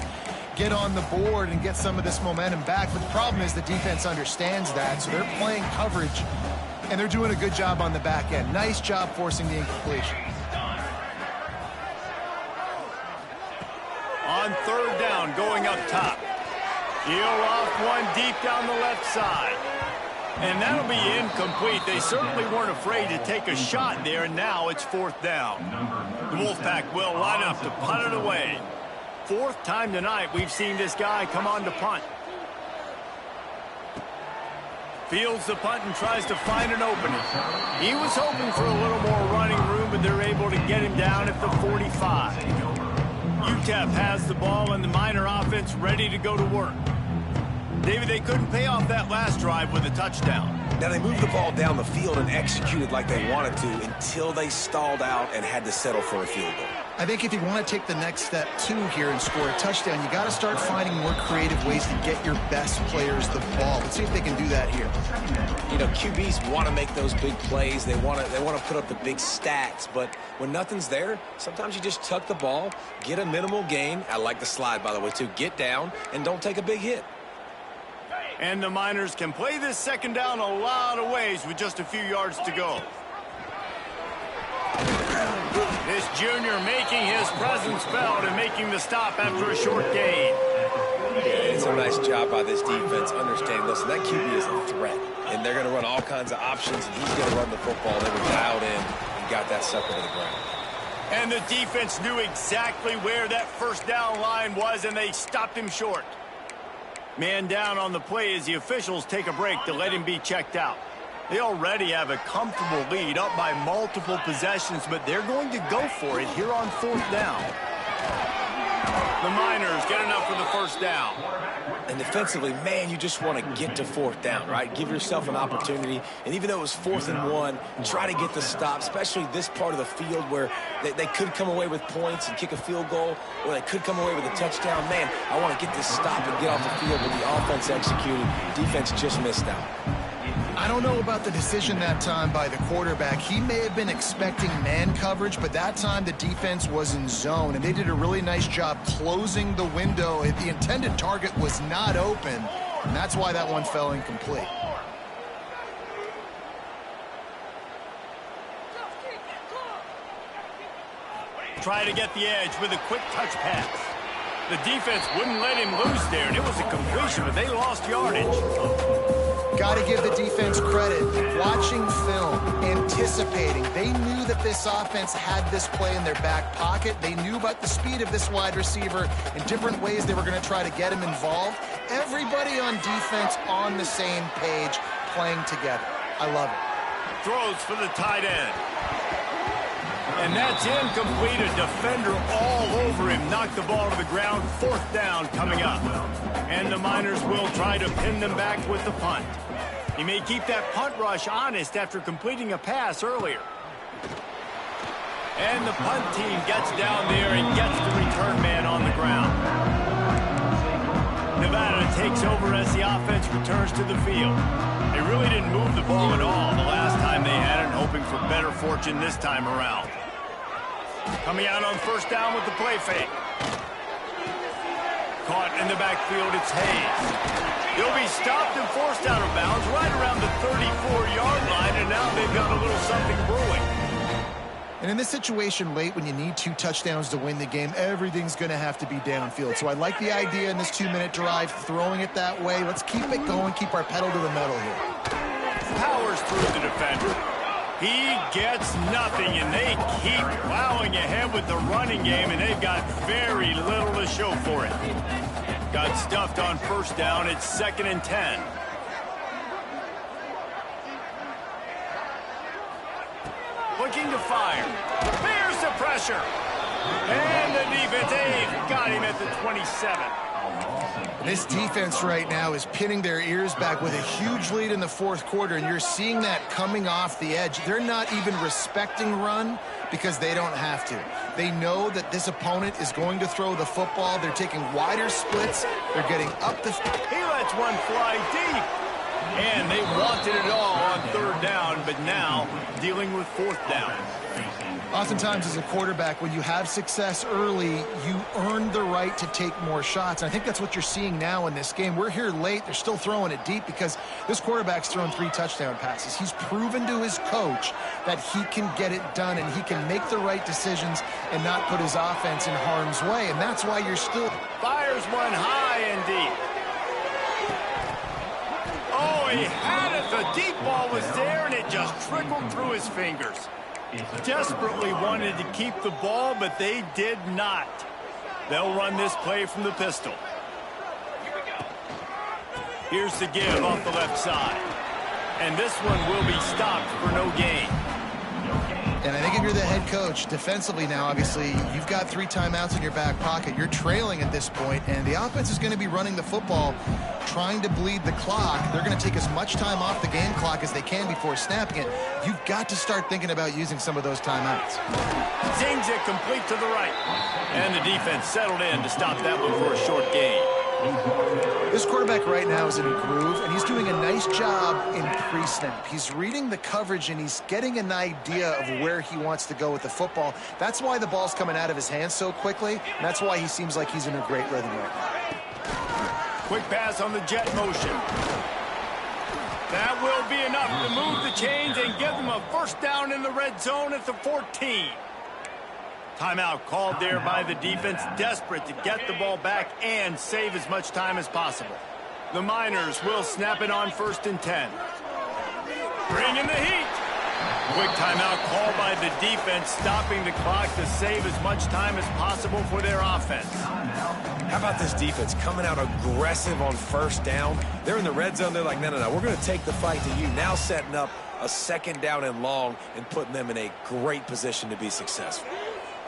S3: get on the board and get some of this momentum back. But the problem is the defense understands that, so they're playing coverage, and they're doing a good job on the back end. Nice job forcing the incompletion.
S1: On 3rd down, going up top. He'll off one deep down the left side. And that'll be incomplete. They certainly weren't afraid to take a shot there, and now it's 4th down. The Wolfpack will line up to punt it away. 4th time tonight we've seen this guy come on to punt. Fields the punt and tries to find an opening. He was hoping for a little more running room, but they're able to get him down at the 45. UTEP has the ball and the Miner offense ready to go to work. David, they couldn't pay off that last drive with a touchdown.
S2: Now, they moved the ball down the field and executed like they wanted to until they stalled out and had to settle for a field goal.
S3: I think if you want to take the next step, too, here and score a touchdown, you got to start finding more creative ways to get your best players the ball. Let's see if they can do that here.
S2: You know, QBs want to make those big plays. They want to put up the big stats. But when nothing's there, sometimes you just tuck the ball, get a minimal gain. I like the slide, by the way, too. Get down and don't take a big hit.
S1: And the Miners can play this 2nd down a lot of ways with just a few yards to go. This junior making his presence felt and making the stop after a short gain.
S2: Yeah, it's a nice job by this defense. Understanding, listen, that QB is a threat. And they're going to run all kinds of options, and he's going to run the football. They were dialed in and got that sucker to the ground.
S1: And the defense knew exactly where that 1st down line was, and they stopped him short. Man down on the play as the officials take a break to let him be checked out. They already have a comfortable lead up by multiple possessions, but they're going to go for it here on 4th down. The Miners get enough for the 1st down.
S2: And defensively, man, you just want to get to 4th down, right? Give yourself an opportunity. And even though it was 4th and 1, try to get the stop, especially this part of the field where they could come away with points and kick a field goal, or they could come away with a touchdown. Man, I want to get this stop and get off the field, but the offense executed. Defense just missed out.
S3: I don't know about the decision that time by the quarterback. He may have been expecting man coverage, but that time the defense was in zone, and they did a really nice job closing the window. The intended target was not open, and that's why that one fell incomplete.
S1: Try to get the edge with a quick touch pass. The defense wouldn't let him loose there, and it was a completion, but they lost yardage.
S3: Got to give the defense credit. Watching film, anticipating. They knew that this offense had this play in their back pocket. They knew about the speed of this wide receiver and different ways they were going to try to get him involved. Everybody on defense on the same page, playing together. I love it.
S1: Throws for the tight end. And that's incomplete. A defender all over him. Knocked the ball to the ground. 4th down coming up. And the Miners will try to pin them back with the punt. He may keep that punt rush honest after completing a pass earlier. And the punt team gets down there and gets the return man on the ground. Nevada takes over as the offense returns to the field. They really didn't move the ball at all the last time they had it, hoping for better fortune this time around. Coming out on 1st down with the play fake. Caught in the backfield, it's Hayes. He'll be stopped and forced out of bounds right around the 34-yard line, and now they've got a little something brewing.
S3: And in this situation late when you need 2 touchdowns to win the game, everything's going to have to be downfield. So I like the idea in this 2-minute drive, throwing it that way. Let's keep it going, keep our pedal to the metal here.
S1: Powers through the defender. He gets nothing, and they keep plowing ahead with the running game, and they've got very little to show for it. Got stuffed on first down. It's 2nd and 10. Looking to fire. Bears the pressure. And the defense, they've got him at the 27.
S3: This defense right now is pinning their ears back with a huge lead in the 4th quarter, and you're seeing that coming off the edge. They're not even respecting run because they don't have to. They know that this opponent is going to throw the football. They're taking wider splits. They're getting up the...
S1: He lets one fly deep. And they wanted it all on 3rd down, but now dealing with 4th down.
S3: Oftentimes as a quarterback, when you have success early, you earn the right to take more shots. And I think that's what you're seeing now in this game. We're here late. They're still throwing it deep because this quarterback's thrown 3 touchdown passes. He's proven to his coach that he can get it done and he can make the right decisions and not put his offense in harm's way. And that's why you're still...
S1: Fires one high and deep. Oh, he had it. The deep ball was there, and it just trickled through his fingers. Desperately wanted to keep the ball, but they did not. They'll run this play from the pistol. Here's the give off the left side. And this one will be stopped for no gain.
S3: And I think if you're the head coach, defensively now, obviously, you've got 3 timeouts in your back pocket. You're trailing at this point, and the offense is going to be running the football, trying to bleed the clock. They're going to take as much time off the game clock as they can before snapping it. You've got to start thinking about using some of those timeouts.
S1: Zings it complete to the right. And the defense settled in to stop that one for a short gain.
S3: This quarterback right now is in a groove, and he's doing a nice job in pre-snap. He's reading the coverage, and he's getting an idea of where he wants to go with the football. That's why the ball's coming out of his hands so quickly, and that's why he seems like he's in a great rhythm right now.
S1: Quick pass on the jet motion. That will be enough to move the chains and give them a first down in the red zone at the 14. Timeout called there by the defense, desperate to get the ball back and save as much time as possible. The Miners will snap it on 1st and 10. Bring in the heat. Quick timeout called by the defense, stopping the clock to save as much time as possible for their offense.
S5: How about this defense coming out aggressive on 1st down? They're in the red zone. They're like, no, we're going to take the fight to you. Now setting up a 2nd down and long and putting them in a great position to be successful.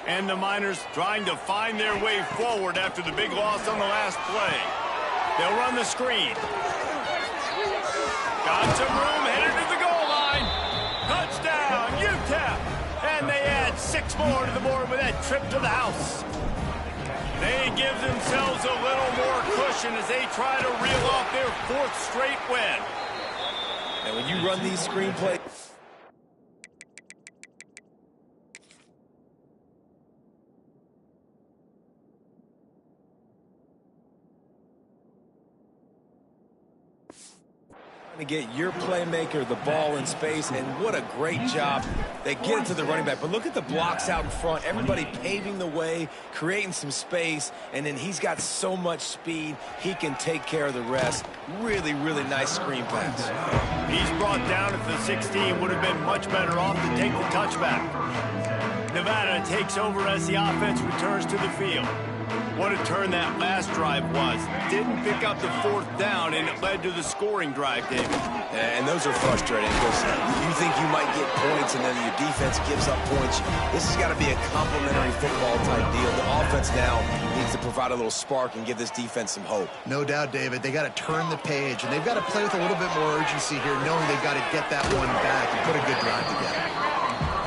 S1: And the Miners trying to find their way forward after the big loss on the last play. They'll run the screen. Got some room, headed to the goal line. Touchdown, UTEP. And they add 6 more to the board with that trip to the house. They give themselves a little more cushion as they try to reel off their 4th straight win.
S5: And when you run these screenplays... to get your playmaker the ball in space, and what a great job. They get it to the running back, but look at the blocks out in front. Everybody paving the way, creating some space, and then he's got so much speed, he can take care of the rest. Really, really nice screen pass.
S1: He's brought down at the 16. Would have been much better off to take the touchback. Nevada takes over as the offense returns to the field. What a turn that last drive was. Didn't pick up the 4th down, and it led to the scoring drive, David.
S5: And those are frustrating because you think you might get points, and then your defense gives up points. This has got to be a complementary football-type deal. The offense now needs to provide a little spark and give this defense some hope.
S3: No doubt, David. They got to turn the page, and they've got to play with a little bit more urgency here, knowing they've got to get that one back and put a good drive together.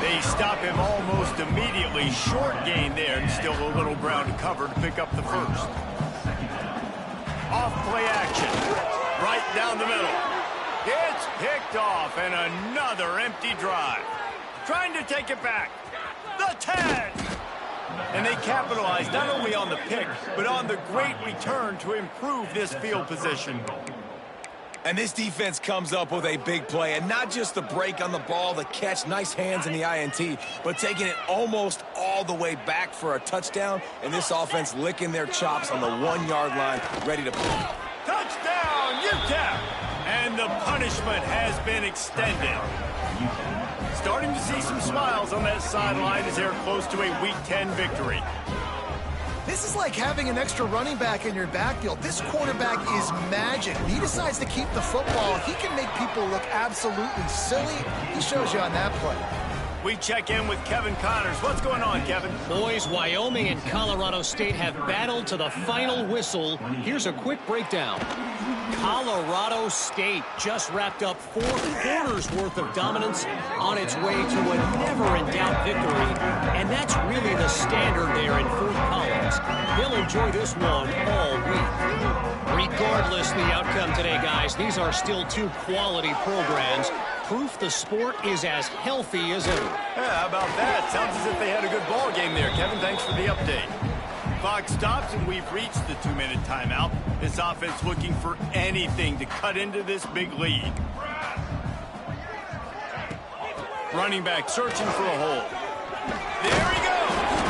S1: They stop him almost immediately. Short gain there, and still a little ground to cover to pick up the 1st. Off play action. Right down the middle. It's picked off, and another empty drive. Trying to take it back. The 10. And they capitalize not only on the pick, but on the great return to improve this field position.
S2: And this defense comes up with a big play, and not just the break on the ball, the catch, nice hands in the INT, but taking it almost all the way back for a touchdown, and this offense licking their chops on the 1-yard line, ready to play.
S1: Touchdown, UTEP! And the punishment has been extended. Starting to see some smiles on that sideline as they're close to a Week 10 victory.
S3: This is like having an extra running back in your backfield. This quarterback is magic. When he decides to keep the football, he can make people look absolutely silly. He shows you on that play.
S1: We check in with Kevin Connors. What's going on, Kevin?
S4: Boys, Wyoming and Colorado State have battled to the final whistle. Here's a quick breakdown. Colorado State just wrapped up 4 quarters worth of dominance on its way to a never-in-doubt victory, and that's really the standard there in Fort Collins. They'll enjoy this one all week. Regardless the outcome today, guys, these are still 2 quality programs. Proof the sport is as healthy as ever.
S1: Yeah, how about that? Sounds as if they had a good ball game there. Kevin, thanks for the update. Clock stops, and we've reached the 2-minute timeout. This offense looking for anything to cut into this big lead. Running back searching for a hole. There he goes!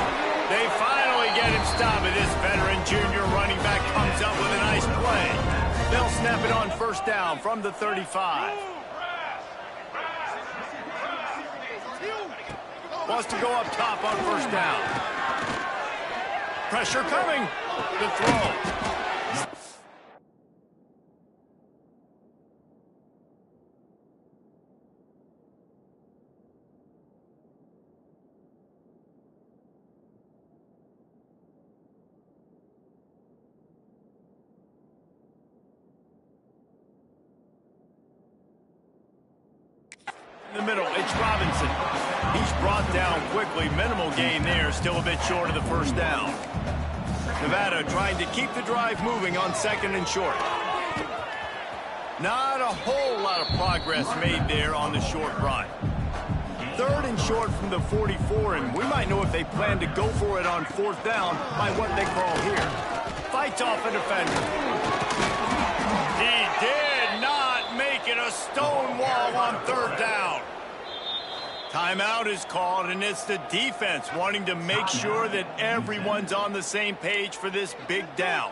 S1: They finally get him stopped, and this veteran junior running back comes up with a nice play. They'll snap it on first down from the 35. Wants to go up top on first down. Pressure coming. The throw. In the middle, it's Robinson. He's brought down quickly. Minimal gain there. Still a bit short of the first down. Nevada trying to keep the drive moving on 2nd and short. Not a whole lot of progress made there on the short run. 3rd and short from the 44, and we might know if they plan to go for it on 4th down by what they call here. Fights off a defender. He did not make it a stone wall on 3rd down. Timeout is called, and it's the defense wanting to make sure that everyone's on the same page for this big down.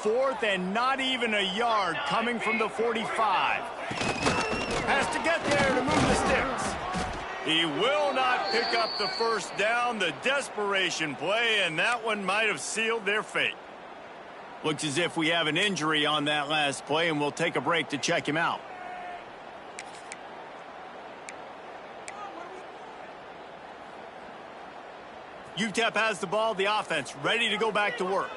S1: 4th and not even a yard coming from the 45. Has to get there to move the sticks. He will not pick up the first down. The desperation play, and that one might have sealed their fate. Looks as if we have an injury on that last play, and we'll take a break to check him out. UTEP has the ball, the offense ready to go back to work.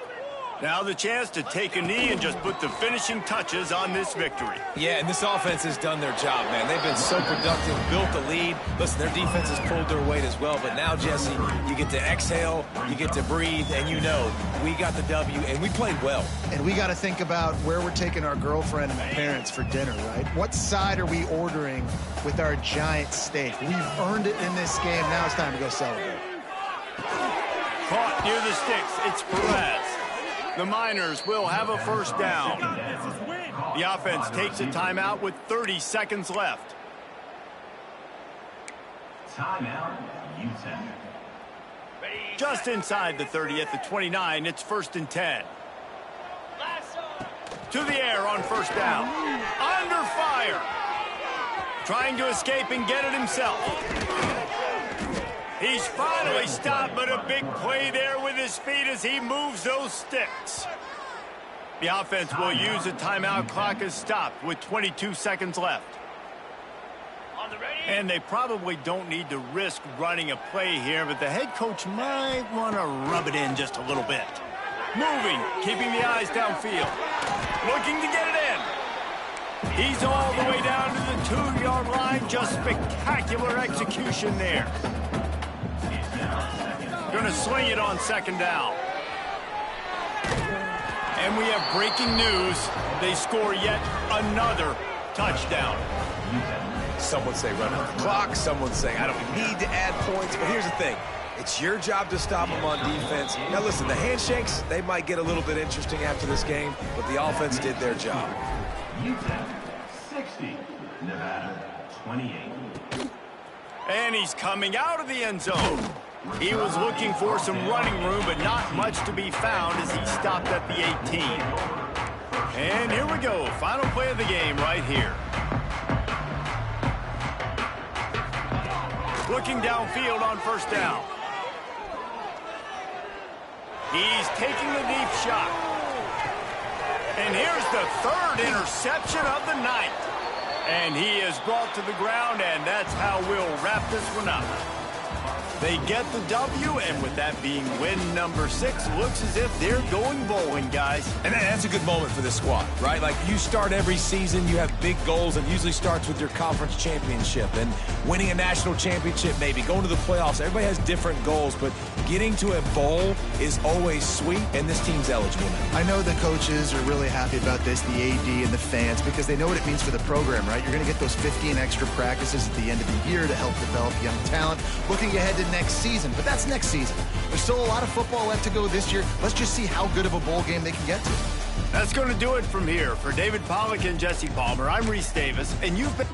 S1: Now the chance to take a knee and just put the finishing touches on this victory.
S2: Yeah, and this offense has done their job, man. They've been so productive, built the lead. Listen, their defense has pulled their weight as well, but now, Jesse, you get to exhale, you get to breathe, and you know we got the W, and we played well.
S3: And we got to think about where we're taking our girlfriend and parents for dinner, right? What side are we ordering with our giant steak? We've earned it in this game. Now it's time to go celebrate.
S1: Caught near the sticks. It's Perez. The Miners will have a first down. The offense takes a timeout with 30 seconds left.
S6: Timeout, UTEP.
S1: Just inside the 30 at the 29, it's 1st and 10. To the air on first down. Under fire. Trying to escape and get it himself. He's finally stopped, but a big play there with his feet as he moves those sticks. The offense will use a timeout. Clock is stopped with 22 seconds left. And they probably don't need to risk running a play here, but the head coach might want to rub it in just a little bit. Moving, keeping the eyes downfield. Looking to get it in. He's all the way down to the 2-yard line. Just spectacular execution there. Going to swing it on 2nd down. And we have breaking news. They score yet another touchdown.
S2: Some would say run out the clock. Some would say I don't need to add points. But here's the thing. It's your job to stop them on defense. Now, listen, the handshakes, they might get a little bit interesting after this game, but the offense did their job.
S6: UTEP 60, Nevada 28.
S1: And he's coming out of the end zone. He was looking for some running room, but not much to be found as he stopped at the 18. And here we go. Final play of the game right here. Looking downfield on first down. He's taking the deep shot. And here's the third interception of the night. And he is brought to the ground, and that's how we'll wrap this one up. They get the W, and with that being win number 6, looks as if they're going bowling, guys.
S2: And that's a good moment for this squad, right? Like, you start every season, you have big goals. It usually starts with your conference championship and winning a national championship, maybe going to the playoffs. Everybody has different goals, but getting to a bowl is always sweet, and this team's eligible now.
S3: I know the coaches are really happy about this, the AD and the fans, because they know what it means for the program, right? You're going to get those 15 extra practices at the end of the year to help develop young talent. Looking ahead to next season, but that's next season. There's still a lot of football left to go this year. Let's just see how good of a bowl game they can get to.
S1: That's going to do it from here. For David Pollack and Jesse Palmer, I'm Reese Davis, and you've been...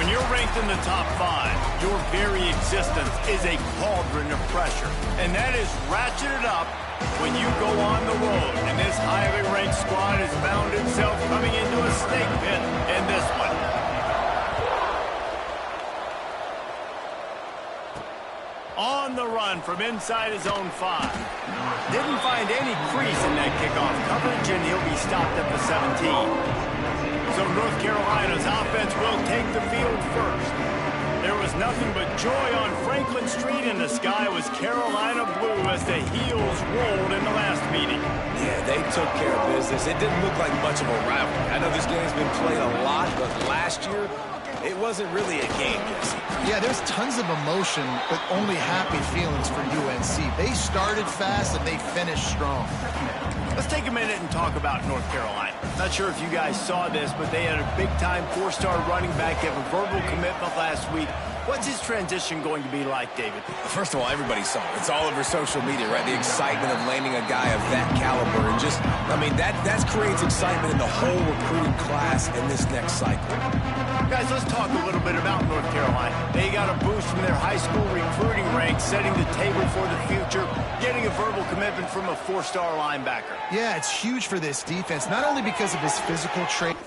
S1: When you're ranked in the top 5, your very existence is a cauldron of pressure. And that is ratcheted up when you go on the road. And this highly ranked squad has found itself coming into a snake pit in this one. On the run from inside his own 5. Didn't find any crease in that kickoff coverage, and he'll be stopped at the 17. So North Carolina's offense will take the field first. There was nothing but joy on Franklin Street, and the sky was Carolina blue as the heels rolled in the last meeting.
S2: Yeah, they took care of business. It didn't look like much of a rivalry. I know this game's been played a lot, but last year, it wasn't really a game, Jesse.
S3: Yeah, there's tons of emotion, but only happy feelings for UNC. They started fast, and they finished strong.
S1: Let's take a minute and talk about North Carolina. Not sure if you guys saw this, but they had a big-time 4-star running back give a verbal commitment last week. What's his transition going to be like, David?
S2: First of all, everybody saw it. It's all over social media, right? The excitement of landing a guy of that caliber. And just, I mean, that creates excitement in the whole recruiting class in this next cycle.
S1: Guys, let's talk a little bit about North Carolina. They got a boost from their high school recruiting ranks, setting the table for the future, getting a verbal commitment from a 4-star linebacker.
S3: Yeah, it's huge for this defense, not only because of his physical trait.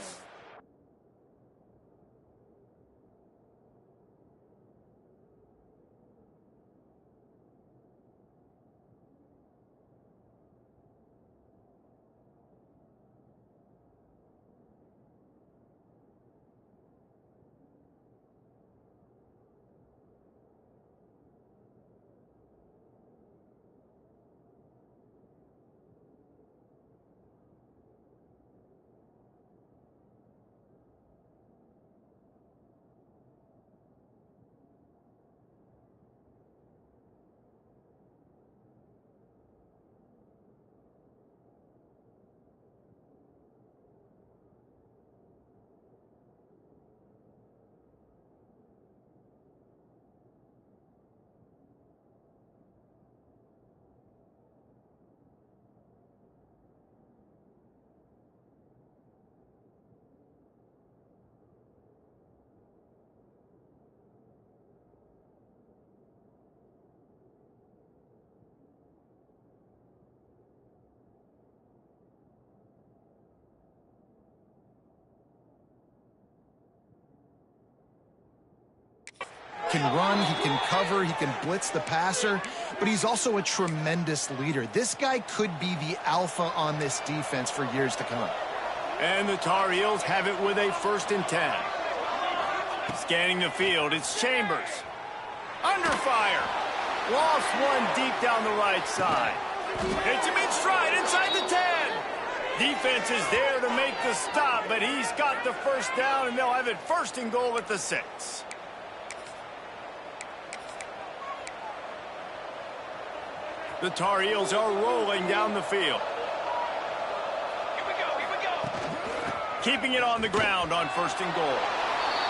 S3: Can run, he can cover, he can blitz the passer, but he's also a tremendous leader. This guy could be the alpha on this defense for years to come.
S1: And the Tar Heels have it with a 1st and 10. Scanning the field, it's Chambers. Under fire. Lost one deep down the right side. Hits him in stride inside the 10. Defense is there to make the stop, but he's got the 1st down, and they'll have it 1st and goal at the 6. The Tar Heels are rolling down the field. Here we go. Keeping it on the ground on 1st and goal.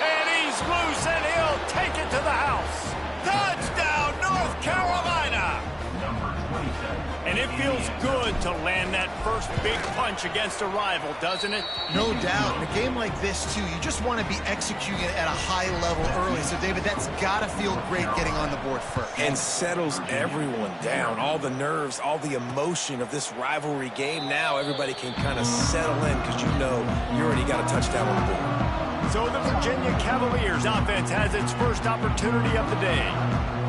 S1: And he's loose, and he'll take it to the house. Touchdown, North Carolina!
S6: Number 27.
S1: And it feels good to land that first big punch against a rival, doesn't it?
S3: No doubt. In a game like this, too, you just want to be executing at a high level early. So, David, that's got to feel great getting on the board first.
S2: And settles everyone down. All the nerves, all the emotion of this rivalry game. Now everybody can kind of settle in because you know you already got a touchdown on the board.
S1: So the Virginia Cavaliers offense has its first opportunity of the day.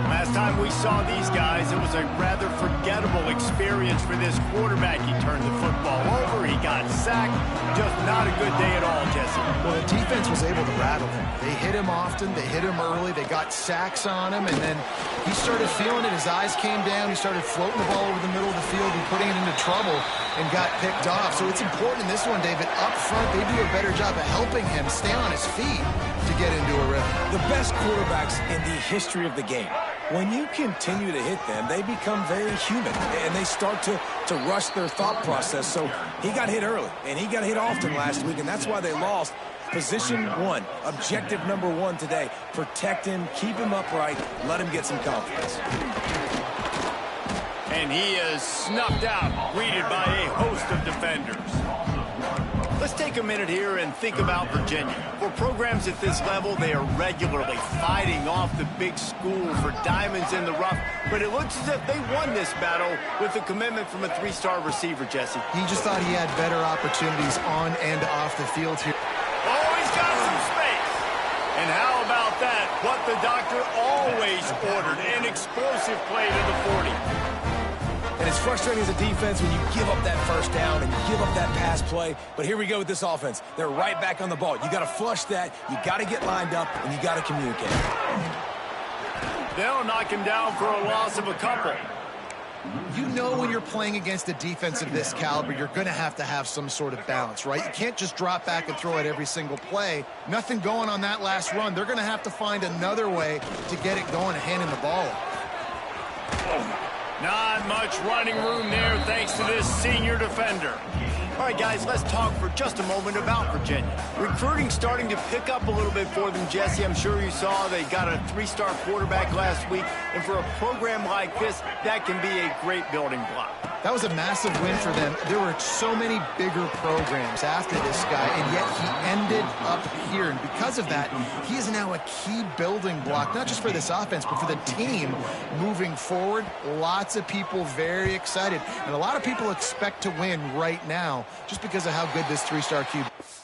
S1: Last time we saw these guys, it was a rather forgettable experience for this quarterback. He turned the football over, he got sacked. Just not a good day at all, Jesse.
S3: Well, the defense was able to rattle him. They hit him often, they hit him early, they got sacks on him, and then he started feeling it. His eyes came down, he started floating the ball over the middle of the field and putting it into trouble and got picked off. So it's important in this one, David. Up front, they do a better job of helping him stay on his feet to get into a rhythm.
S2: The best quarterbacks in the history of the game, when you continue to hit them, they become very human, and they start to rush their thought process. So he got hit early, and he got hit often last week, and that's why they lost. Position 1, objective number 1 today. Protect him, keep him upright, let him get some confidence. And he is snuffed out, greeted by a host of defenders.
S1: Let's take a minute here and think about Virginia. For programs at this level, they are regularly fighting off the big school for diamonds in the rough, but it looks as if they won this battle with a commitment from a three-star receiver, Jesse.
S3: He just thought he had better opportunities on and off the field here.
S1: Oh, he's got some space. And how about that? What the doctor always ordered, an explosive play to the 40.
S2: And it's frustrating as a defense when you give up that first down and you give up that pass play. But here we go with this offense. They're right back on the ball. You got to flush that. You got to get lined up, and you got to communicate.
S1: They'll knock him down for a loss of a couple.
S3: You know when you're playing against a defense of this caliber, you're going to have some sort of balance, right? You can't just drop back and throw it every single play. Nothing going on that last run. They're going to have to find another way to get it going and handing the ball off.
S1: Not much running room there thanks to this senior defender. All right, guys, let's talk for just a moment about Virginia. Recruiting starting to pick up a little bit for them, Jesse. I'm sure you saw they got a three-star quarterback last week. And for a program like this, that can be a great building block.
S3: That was a massive win for them. There were so many bigger programs after this guy, and yet he ended up here. And because of that, he is now a key building block, not just for this offense, but for the team moving forward. Lots of people very excited. And a lot of people expect to win right now just because of how good this three-star QB is.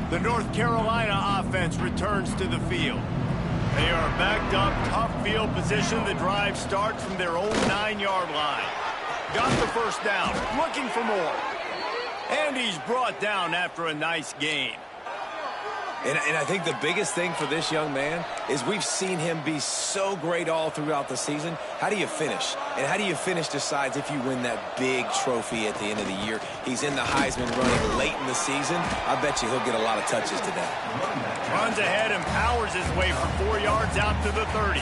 S1: The North Carolina offense returns to the field. They are backed up, tough field position. The drive starts from their own 9-yard line. Got the first down, looking for more. And he's brought down after a nice gain.
S2: And I think the biggest thing for this young man is we've seen him be so great all throughout the season. How do you finish? And how do you finish decides if you win that big trophy at the end of the year. He's in the Heisman running late in the season. I bet you he'll get a lot of touches today.
S1: Runs ahead and powers his way for 4 yards out to the 30.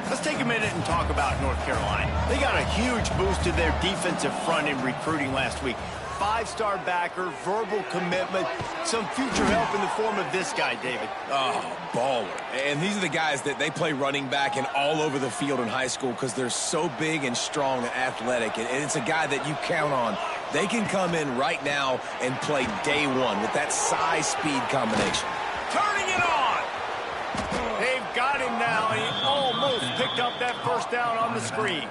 S1: Let's take a minute and talk about North Carolina. They got a huge boost to their defensive front in recruiting last week. 5-star backer, verbal commitment, some future help in the form of this guy, David.
S2: Oh, baller. And these are the guys that they play running back and all over the field in high school because they're so big and strong and athletic. And it's a guy that you count on. They can come in right now and play day one with that size-speed combination.
S1: Turning it on. They've got him now, and he almost picked up that first down on the screen.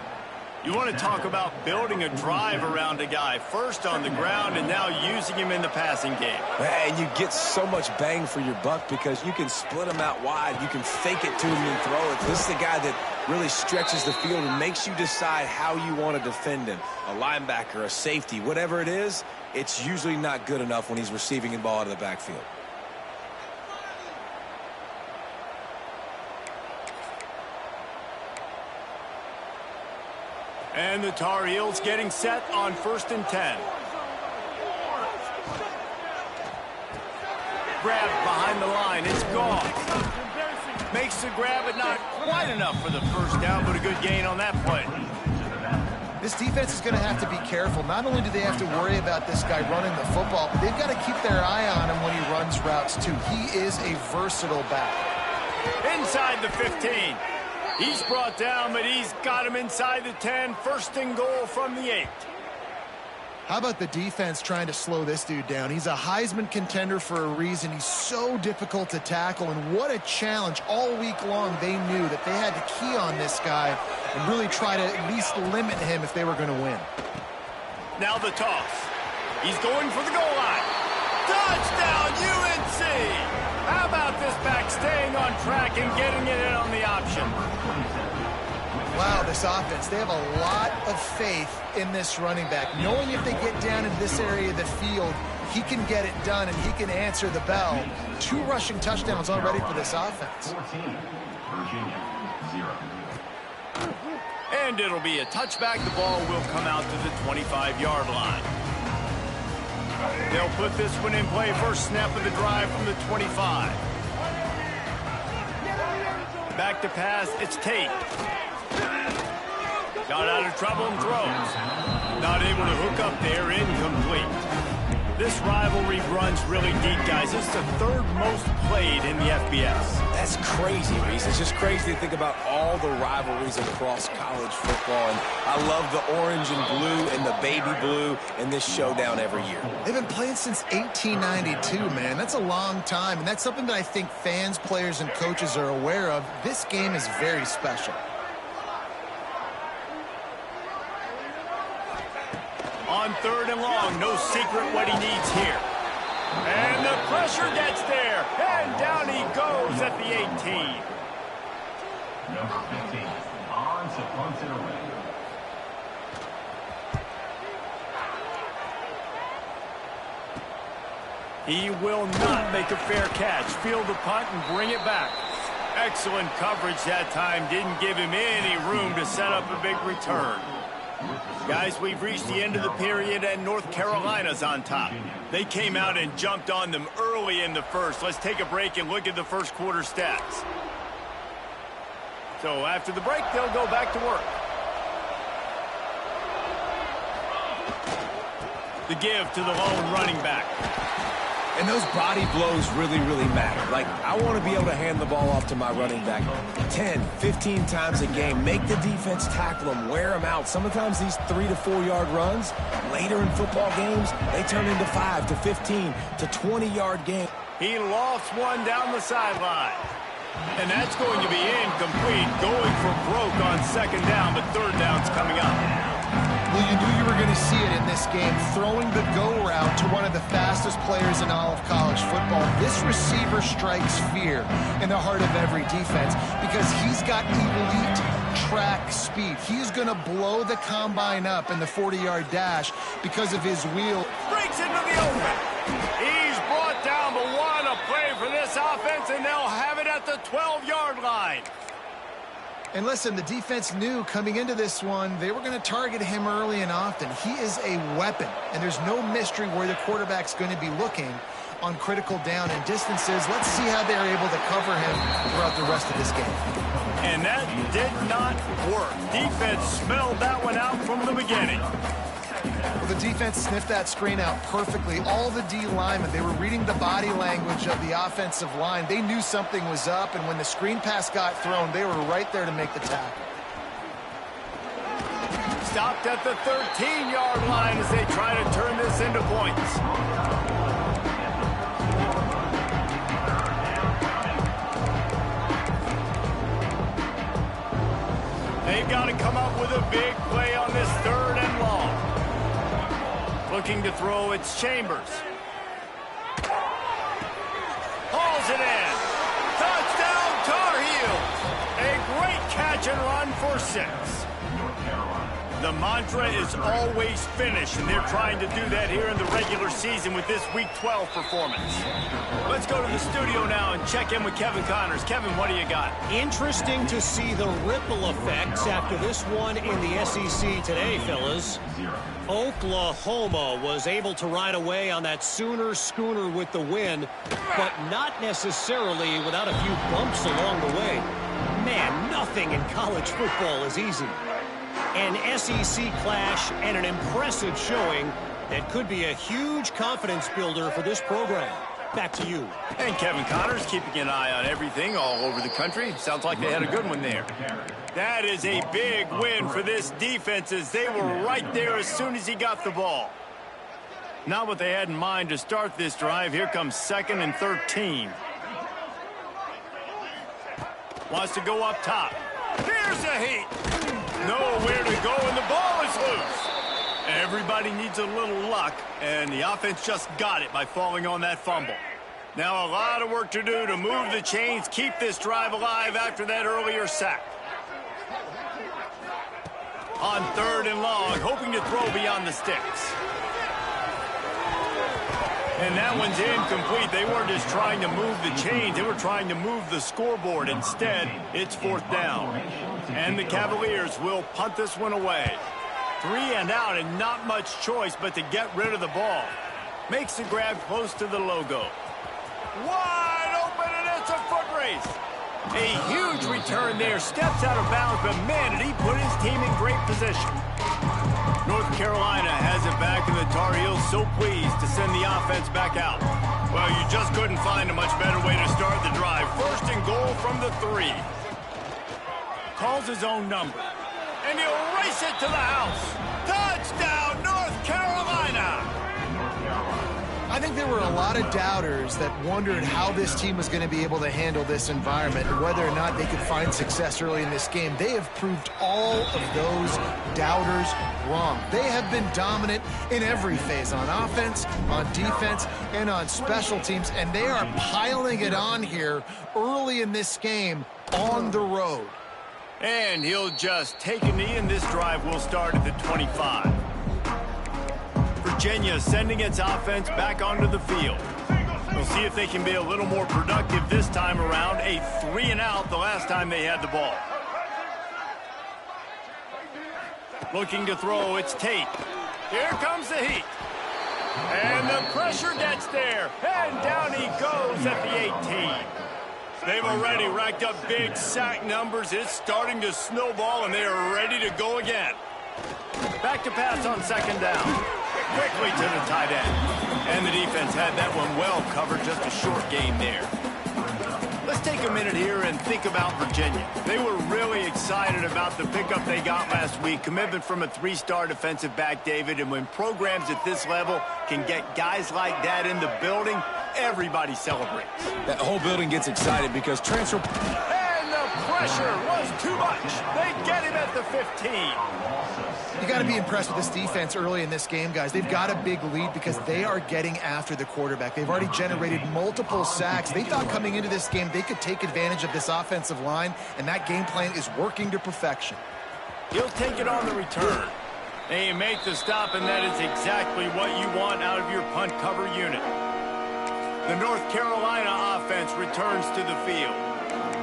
S1: You want to talk about building a drive around a guy, first on the ground and now using him in the passing game.
S2: And you get so much bang for your buck because you can split him out wide. You can fake it to him and throw it. This is the guy that really stretches the field and makes you decide how you want to defend him. A linebacker, a safety, whatever it is, it's usually not good enough when he's receiving the ball out of the backfield.
S1: And the Tar Heels getting set on 1st and 10. Grab behind the line. It's gone. Makes the grab, but not quite enough for the first down, but a good gain on that play.
S3: This defense is going to have to be careful. Not only do they have to worry about this guy running the football, but they've got to keep their eye on him when he runs routes, too. He is a versatile back.
S1: Inside the 15. He's brought down, but he's got him inside the 10. 1st and goal from the 8.
S3: How about the defense trying to slow this dude down? He's a Heisman contender for a reason. He's so difficult to tackle, and what a challenge. All week long, they knew that they had to key on this guy and really try to at least limit him if they were going to win.
S1: Now the toss. He's going for the goal line. Touchdown, UNC! How about this back staying on track and getting it in on the option?
S3: Wow, this offense, they have a lot of faith in this running back. Knowing if they get down in this area of the field, he can get it done and he can answer the bell. 2 rushing touchdowns already for this offense.
S6: 14, Virginia, 0.
S1: And it'll be a touchback. The ball will come out to the 25-yard line. They'll put this one in play. First snap of the drive from the 25. Back to pass. It's Tate. Got out of trouble and throws. Not able to hook up there. Incomplete. This rivalry runs really deep, guys. It's the 3rd most played in the FBS.
S5: That's crazy, Reese. It's just crazy to think about all the rivalries across college football. And I love the orange and blue and the baby blue in this showdown every year.
S3: They've been playing since 1892, man. That's a long time, and that's something that I think fans, players, and coaches are aware of. This game is very special.
S1: On 3rd and long, no secret what he needs here. And the pressure gets there. And down he goes at the 18.
S6: Number 15, on to punt it away.
S1: He will not make a fair catch. Field the punt and bring it back. Excellent coverage that time. Didn't give him any room to set up a big return. Guys, we've reached the end of the period, and North Carolina's on top. They came out and jumped on them early in the first. Let's take a break and look at the first quarter stats. So after the break, they'll go back to work. The give to the lone running back.
S5: And those body blows really, really matter. Like, I want to be able to hand the ball off to my running back 10, 15 times a game. Make the defense tackle them, wear them out. Sometimes these 3 to 4 yard runs, later in football games, they turn into 5 to 15 to 20-yard games.
S1: He lost one down the sideline. And that's going to be incomplete. Going for broke on 2nd down, but 3rd down's coming up.
S3: Well, you knew you were going to see it in this game, throwing the go route to one of the fastest players in all of college football. This receiver strikes fear in the heart of every defense because he's got elite track speed. He's going to blow the combine up in the 40-yard dash because of his wheel.
S1: Breaks into the open. He's brought down, but what a play for this offense, and they'll have it at the 12-yard line.
S3: And listen, the defense knew coming into this one, they were going to target him early and often. He is a weapon, and there's no mystery where the quarterback's going to be looking on critical down and distances. Let's see how they're able to cover him throughout the rest of this game.
S1: And that did not work. Defense smelled that one out from the beginning.
S3: Well, the defense sniffed that screen out perfectly. All the D linemen, they were reading the body language of the offensive line. They knew something was up, and when the screen pass got thrown, they were right there to make the tackle.
S1: Stopped at the 13-yard line as they try to turn this into points. They've got to come up with a big play on this 3rd and long. Looking to throw, it's Chambers. Hauls it in. Touchdown, Tar Heels. A great catch and run for 6. The mantra is always finish, and they're trying to do that here in the regular season with this Week 12 performance. Let's go to the studio now and check in with Kevin Connors. Kevin, what do you got?
S4: Interesting to see the ripple effects after this one in the SEC today, fellas. Oklahoma was able to ride away on that Sooner schooner with the win, but not necessarily without a few bumps along the way. Man, nothing in college football is easy. An SEC clash and an impressive showing that could be a huge confidence builder for this program. Back to you.
S1: And Kevin Connors keeping an eye on everything all over the country. Sounds like they had a good one there. That is a big win for this defense as they were right there as soon as he got the ball. Not what they had in mind to start this drive. Here comes 2nd and 13. Wants to go up top. Here's a heat. Nowhere to go, and the ball is loose. Everybody needs a little luck, and the offense just got it by falling on that fumble. Now a lot of work to do to move the chains, keep this drive alive after that earlier sack. On 3rd and long, hoping to throw beyond the sticks. And that one's incomplete. They weren't just trying to move the chains. They were trying to move the scoreboard. Instead, it's 4th down. And the Cavaliers will punt this one away. 3 and out, and not much choice but to get rid of the ball. Makes the grab close to the logo. Wide open, and it's a foot race. A huge return there. Steps out of bounds, but man, did he put his team in great position. North Carolina has it back, and the Tar Heels so pleased to send the offense back out. Well, you just couldn't find a much better way to start the drive. 1st and goal from the 3. Calls his own number. And he'll race it to the house. Touchdown, North Carolina!
S3: I think there were a lot of doubters that wondered how this team was going to be able to handle this environment and whether or not they could find success early in this game. They have proved all of those doubters wrong. They have been dominant in every phase, on offense, on defense, and on special teams, and they are piling it on here early in this game on the road.
S1: And he'll just take a knee, and this drive will start at the 25. Virginia sending its offense back onto the field. We'll see if they can be a little more productive this time around. A 3 and out the last time they had the ball. Looking to throw, it's Tate. Here comes the heat. And the pressure gets there. And down he goes at the 18. They've already racked up big sack numbers. It's starting to snowball, and they are ready to go again. Back to pass on 2nd down. Quickly to the tight end. And the defense had that one well covered. Just a short gain there. Let's take a minute here and think about Virginia. They were really excited about the pickup they got last week. Commitment from a 3-star defensive back, David. And when programs at this level can get guys like that in the building, everybody celebrates.
S5: That whole building gets excited because transfer...
S1: And the pressure was too much. They get him at the 15.
S3: You got to be impressed with this defense early in this game, guys. They've got a big lead because they are getting after the quarterback. They've already generated multiple sacks. They thought coming into this game they could take advantage of this offensive line, and that game plan is working to perfection.
S1: He'll take it on the return. They make the stop, and that is exactly what you want out of your punt cover unit. The North Carolina offense returns to the field.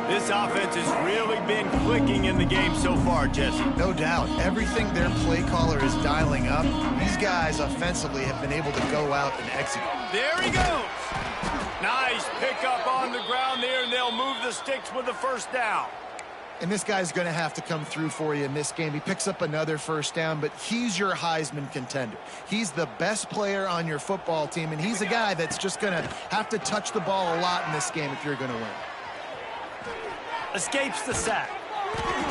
S1: This offense has really been clicking in the game so far, Jesse.
S3: No doubt. Everything their play caller is dialing up, these guys offensively have been able to go out and execute.
S1: There he goes. Nice pickup on the ground there, and they'll move the sticks with the 1st down.
S3: And this guy's going to have to come through for you in this game. He picks up another 1st down, but he's your Heisman contender. He's the best player on your football team, and he's a guy that's just going to have to touch the ball a lot in this game if you're going to win.
S1: Escapes the sack.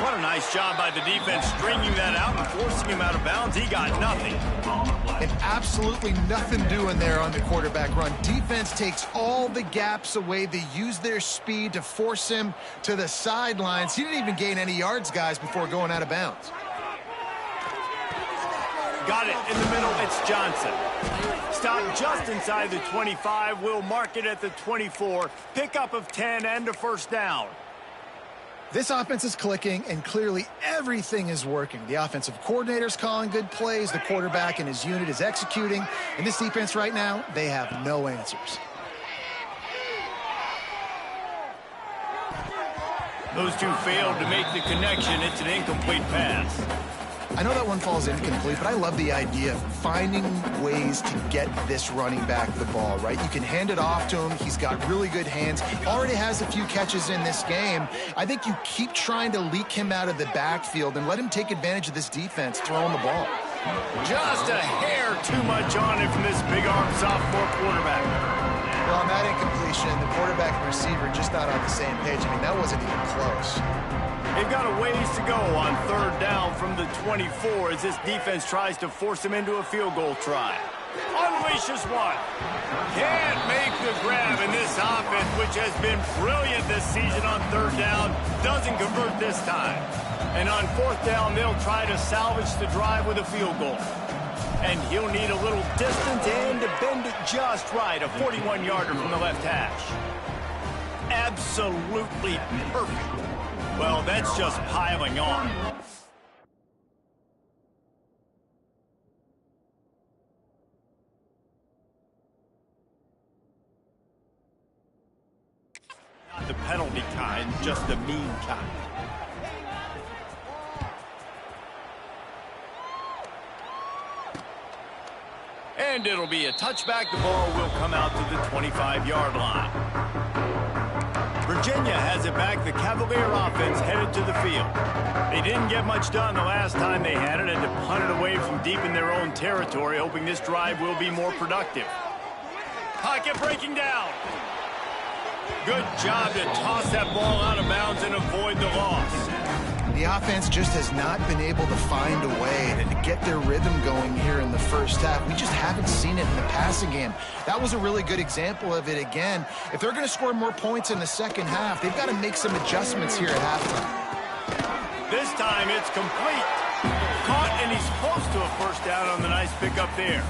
S1: What a nice job by the defense stringing that out and forcing him out of bounds. He got nothing.
S3: And absolutely nothing doing there on the quarterback run. Defense takes all the gaps away. They use their speed to force him to the sidelines. He didn't even gain any yards, guys, before going out of bounds.
S1: Got it in the middle. It's Johnson. Stop just inside the 25. We'll mark it at the 24. Pickup of 10 and a 1st down.
S3: This offense is clicking, and clearly everything is working. The offensive coordinator's calling good plays. The quarterback and his unit is executing. And this defense right now, they have no answers.
S1: Those two failed to make the connection. It's an incomplete pass.
S3: I know that one falls incomplete, but I love the idea of finding ways to get this running back the ball, right? You can hand it off to him. He's got really good hands. Already has a few catches in this game. I think you keep trying to leak him out of the backfield and let him take advantage of this defense throwing the ball.
S1: Just a hair too much on it from this big-arm sophomore quarterback.
S3: Well, on that incompletion, the quarterback and receiver just not on the same page. I mean, that wasn't even close.
S1: They've got a ways to go on 3rd down from the 24 as this defense tries to force him into a field goal try. unleashes one. Can't make the grab, and this offense, which has been brilliant this season on third down, doesn't convert this time. And on fourth down, they'll try to salvage the drive with a field goal. And he'll need a little distance and to bend it just right, a 41-yarder from the left hash. Absolutely perfect. Well, that's just piling on. Not the penalty kind, just the mean kind. And it'll be a touchback. The ball will come out to the 25-yard line. Virginia has it back. The Cavalier offense headed to the field. They didn't get much done the last time they had it, and to punt it away from deep in their own territory, hoping this drive will be more productive. Pocket breaking down. Good job to toss that ball out of bounds and avoid the loss.
S3: The offense just has not been able to find a way to get their rhythm going here in the first half. We just haven't seen it in the passing game. That was a really good example of it again. If they're going to score more points in the second half, they've got to make some adjustments here at halftime.
S1: This time it's complete. Caught, and he's close to a first down on the nice pickup there.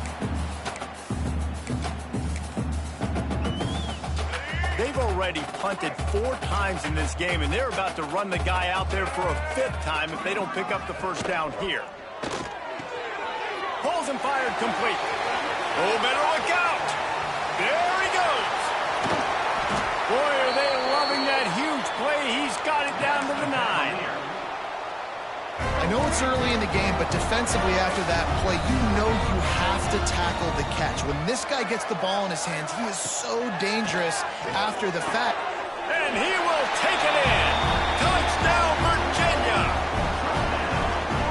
S1: They've already punted 4 times in this game, and they're about to run the guy out there for a 5th time if they don't pick up the first down here. Pulls and fired complete. Oh, better look out. There he goes. Boy, are they loving that huge play. He's got it down to the 9.
S3: I know it's early in the game, but defensively after that play, you know you have to tackle the catch. When this guy gets the ball in his hands, he is so dangerous after the fact.
S1: And he will take it in. Touchdown, Virginia.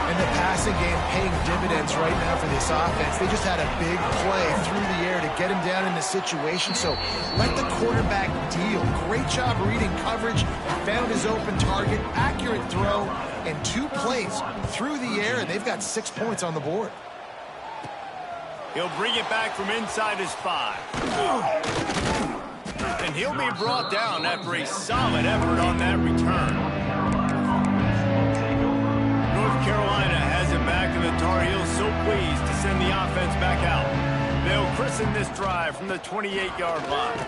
S3: And the passing game paying dividends right now for this offense. They just had a big play through the air to get him down in the situation. So let the quarterback deal. Great job reading coverage. Found his open target. Accurate throw. And 2 plays through the air, and they've got 6 points on the board.
S1: He'll bring it back from inside his 5. And he'll be brought down after a solid effort on that return. North Carolina has it back, and the Tar Heels so pleased to send the offense back out. They'll christen this drive from the 28-yard line.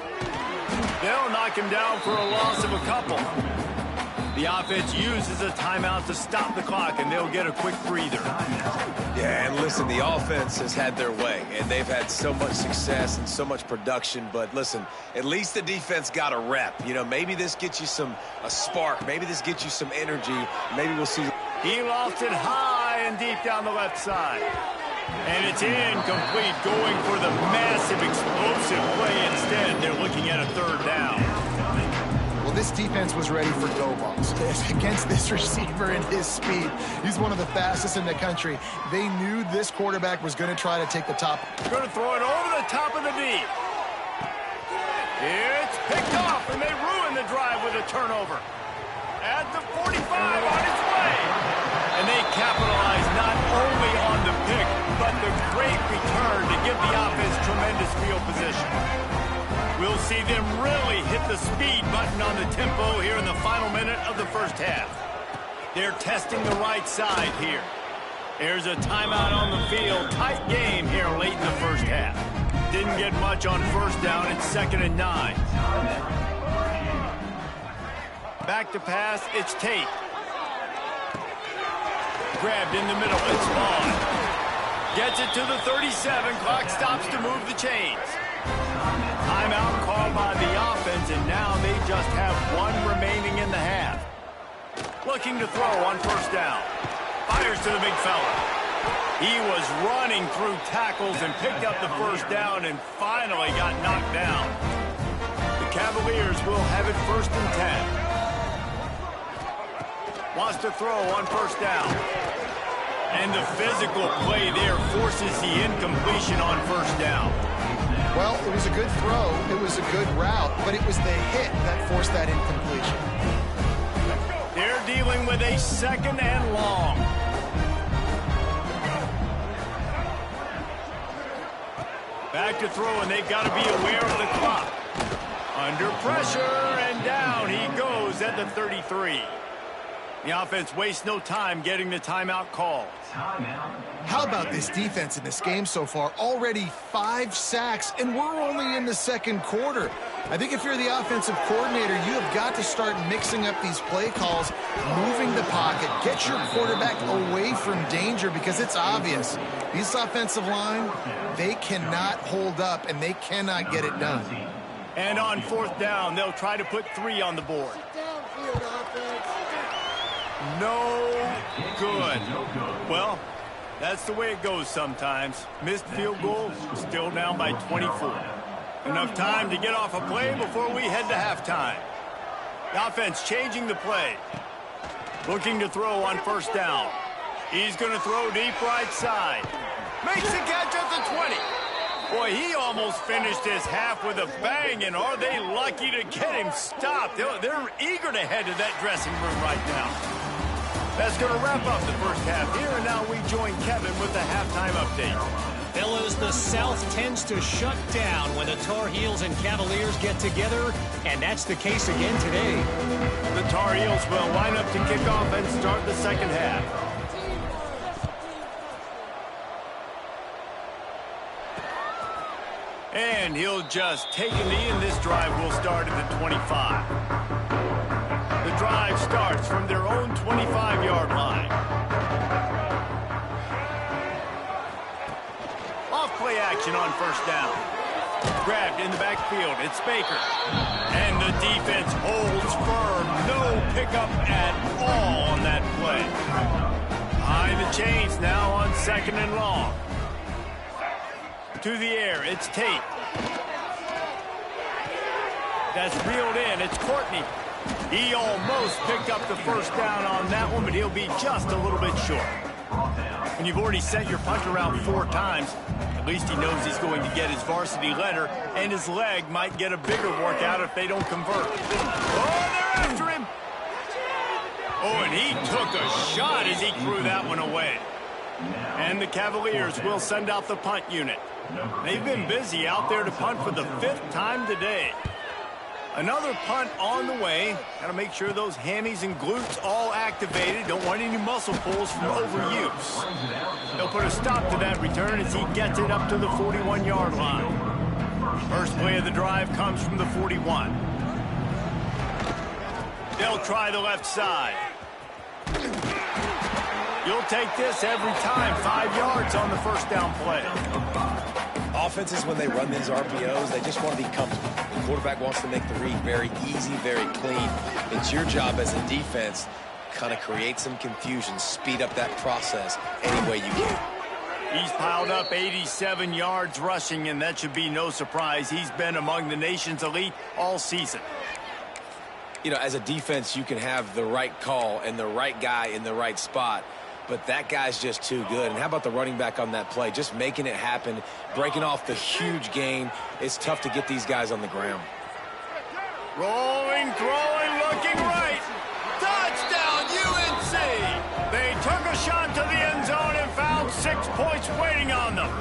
S1: They'll knock him down for a loss of a couple. The offense uses a timeout to stop the clock, and they'll get a quick breather.
S5: Yeah, and listen, the offense has had their way, and they've had so much success and so much production. But listen, at least the defense got a rep. You know, maybe this gets you a spark. Maybe this gets you some energy. Maybe we'll see.
S1: He lost it high and deep down the left side. And it's incomplete, going for the massive explosive play instead. They're looking at a 3rd down.
S3: Well, this defense was ready for go balls against this receiver and his speed. He's one of the fastest in the country. They knew this quarterback was going to try to take the top.
S1: Going to throw it over the top of the deep. It's picked off, and they ruin the drive with a turnover. At the 45 on its way. And they capitalize not only on the pick, but the great return to give the offense tremendous field position. We'll see them really hit the speed button on the tempo here in the final minute of the first half. They're testing the right side here. There's a timeout on the field. Tight game here late in the first half. Didn't get much on first down. It's 2nd and 9. Back to pass. It's Tate. Grabbed in the middle. It's Vaughn. Gets it to the 37. Clock stops to move the chains. Timeout called by the offense, and now they just have 1 remaining in the half. Looking to throw on first down. Fires to the big fella. He was running through tackles and picked up the first down and finally got knocked down. The Cavaliers will have it 1st and 10. Wants to throw on first down. And the physical play there forces the incompletion on first down.
S3: Well, it was a good throw, it was a good route, but it was the hit that forced that incompletion.
S1: They're dealing with a 2nd and long. Back to throw, and they've got to be aware of the clock. Under pressure, and down he goes at the 33. The offense wastes no time getting the timeout call.
S3: How about this defense in this game so far? Already 5 sacks, and we're only in the second quarter. I think if you're the offensive coordinator, you have got to start mixing up these play calls, moving the pocket, get your quarterback away from danger, because it's obvious. These offensive line, they cannot hold up, and they cannot get it done.
S1: And on 4th down, they'll try to put 3 on the board. No good. Well, that's the way it goes sometimes. Missed field goal, still down by 24. Enough time to get off a play before we head to halftime. The offense changing the play. Looking to throw on 1st down. He's going to throw deep right side. Makes the catch at the 20. Boy, he almost finished his half with a bang, and are they lucky to get him stopped. They're eager to head to that dressing room right now. That's going to wrap up the first half here, and now we join Kevin with the halftime update.
S4: Fellas, the South tends to shut down when the Tar Heels and Cavaliers get together, and that's the case again today.
S1: The Tar Heels will line up to kick off and start the second half. And he'll just take a knee, and this drive will start at the 25. The drive starts from their own 25-yard line. Off-play action on 1st down. Grabbed in the backfield. It's Baker. And the defense holds firm. No pickup at all on that play. Behind the chains now on 2nd and long. To the air, it's Tate. That's reeled in, it's Courtney. He almost picked up the 1st down on that one, but he'll be just a little bit short. When you've already sent your punter out 4 times, at least he knows he's going to get his varsity letter, and his leg might get a bigger workout if they don't convert. Oh, they're after him! Oh, and he took a shot as he threw that one away. And the Cavaliers will send out the punt unit. They've been busy out there to punt for the 5th time today. Another punt on the way. Got to make sure those hammies and glutes all activated. Don't want any muscle pulls from overuse. They'll put a stop to that return as he gets it up to the 41-yard line. First play of the drive comes from the 41. They'll try the left side. You'll take this every time. 5 yards on the 1st down play.
S5: Offenses, when they run these RPOs, they just want to be comfortable. The quarterback wants to make the read very easy, very clean. It's your job as a defense to kind of create some confusion, speed up that process any way you can.
S1: He's piled up 87 yards rushing, and that should be no surprise. He's been among the nation's elite all season.
S5: You know, as a defense, you can have the right call and the right guy in the right spot, but that guy's just too good. And how about the running back on that play? Just making it happen, breaking off the huge gain. It's tough to get these guys on the ground.
S1: Rolling, throwing, looking right. Touchdown, UNC! They took a shot to the end zone and found 6 points waiting on them.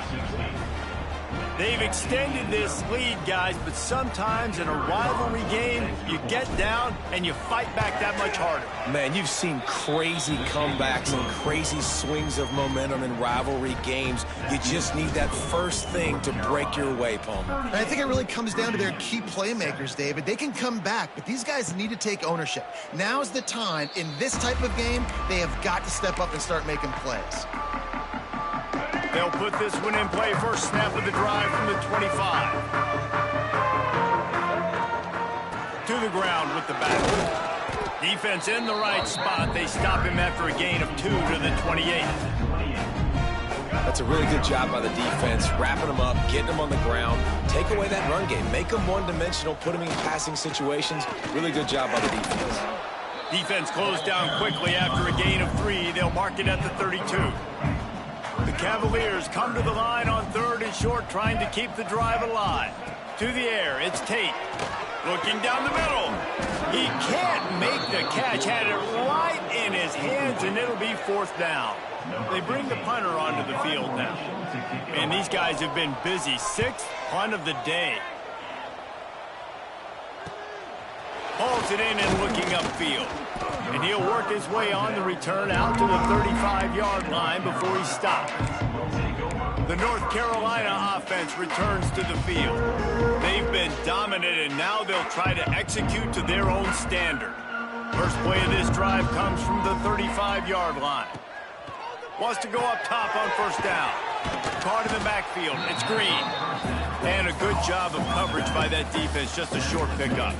S1: They've extended this lead, guys, but sometimes in a rivalry game, you get down and you fight back that much harder.
S5: Man, you've seen crazy comebacks and crazy swings of momentum in rivalry games. You just need that first thing to break your way, Palmer.
S3: And I think it really comes down to their key playmakers, David. They can come back, but these guys need to take ownership. Now's the time. In this type of game, they have got to step up and start making plays.
S1: They'll put this one in play. First snap of the drive from the 25. To the ground with the back. Defense in the right spot. They stop him after a gain of 2 to the 28.
S5: That's a really good job by the defense, wrapping them up, getting them on the ground, take away that run game, make them one-dimensional, put them in passing situations. Really good job by the defense.
S1: Defense closed down quickly after a gain of 3. They'll mark it at the 32. The Cavaliers come to the line on 3rd and short, trying to keep the drive alive. To the air, it's Tate. Looking down the middle. He can't make the catch. Had it right in his hands, and it'll be fourth down. They bring the punter onto the field now. And these guys have been busy. Sixth punt of the day. Hauls it in and looking upfield. And he'll work his way on the return out to the 35-yard line before he stops. The North Carolina offense returns to the field. They've been dominant, and now they'll try to execute to their own standard. First play of this drive comes from the 35-yard line. Wants to go up top on first down. Caught in the backfield. It's Green. And a good job of coverage by that defense. Just a short pickup.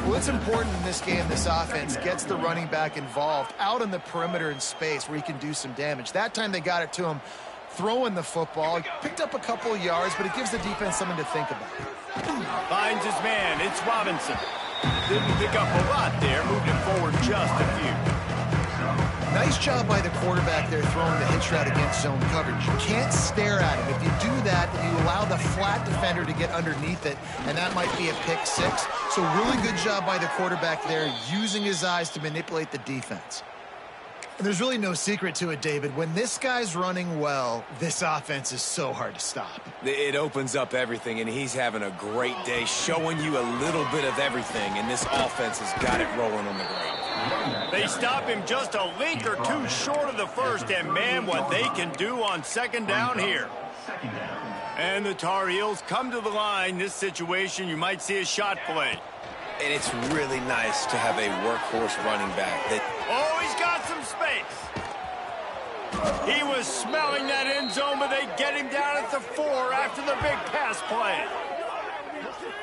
S3: Well, it's important in this game this offense gets the running back involved out on the perimeter in space where he can do some damage. That time they got it to him throwing the football. He picked up a couple of yards, but it gives the defense something to think about.
S1: Finds his man. It's Robinson. Didn't pick up a lot there. Moved it forward just a few.
S3: Nice job by the quarterback there throwing the hitch route against zone coverage. You can't stare at him. If you do that, you allow the flat defender to get underneath it, and that might be a pick six. So really good job by the quarterback there, using his eyes to manipulate the defense. And there's really no secret to it, David. When this guy's running well, this offense is so hard to stop.
S2: It opens up everything, and he's having a great day, showing you a little bit of everything, and this offense has got it rolling on the ground.
S1: They stop him just a link or two short of the first, and man, what they can do on second down here. And the Tar Heels come to the line. This situation, you might see a shot play.
S2: And it's really nice to have a workhorse running back.
S1: Oh, he's got some space. He was smelling that end zone, but they get him down at the 4 after the big pass play.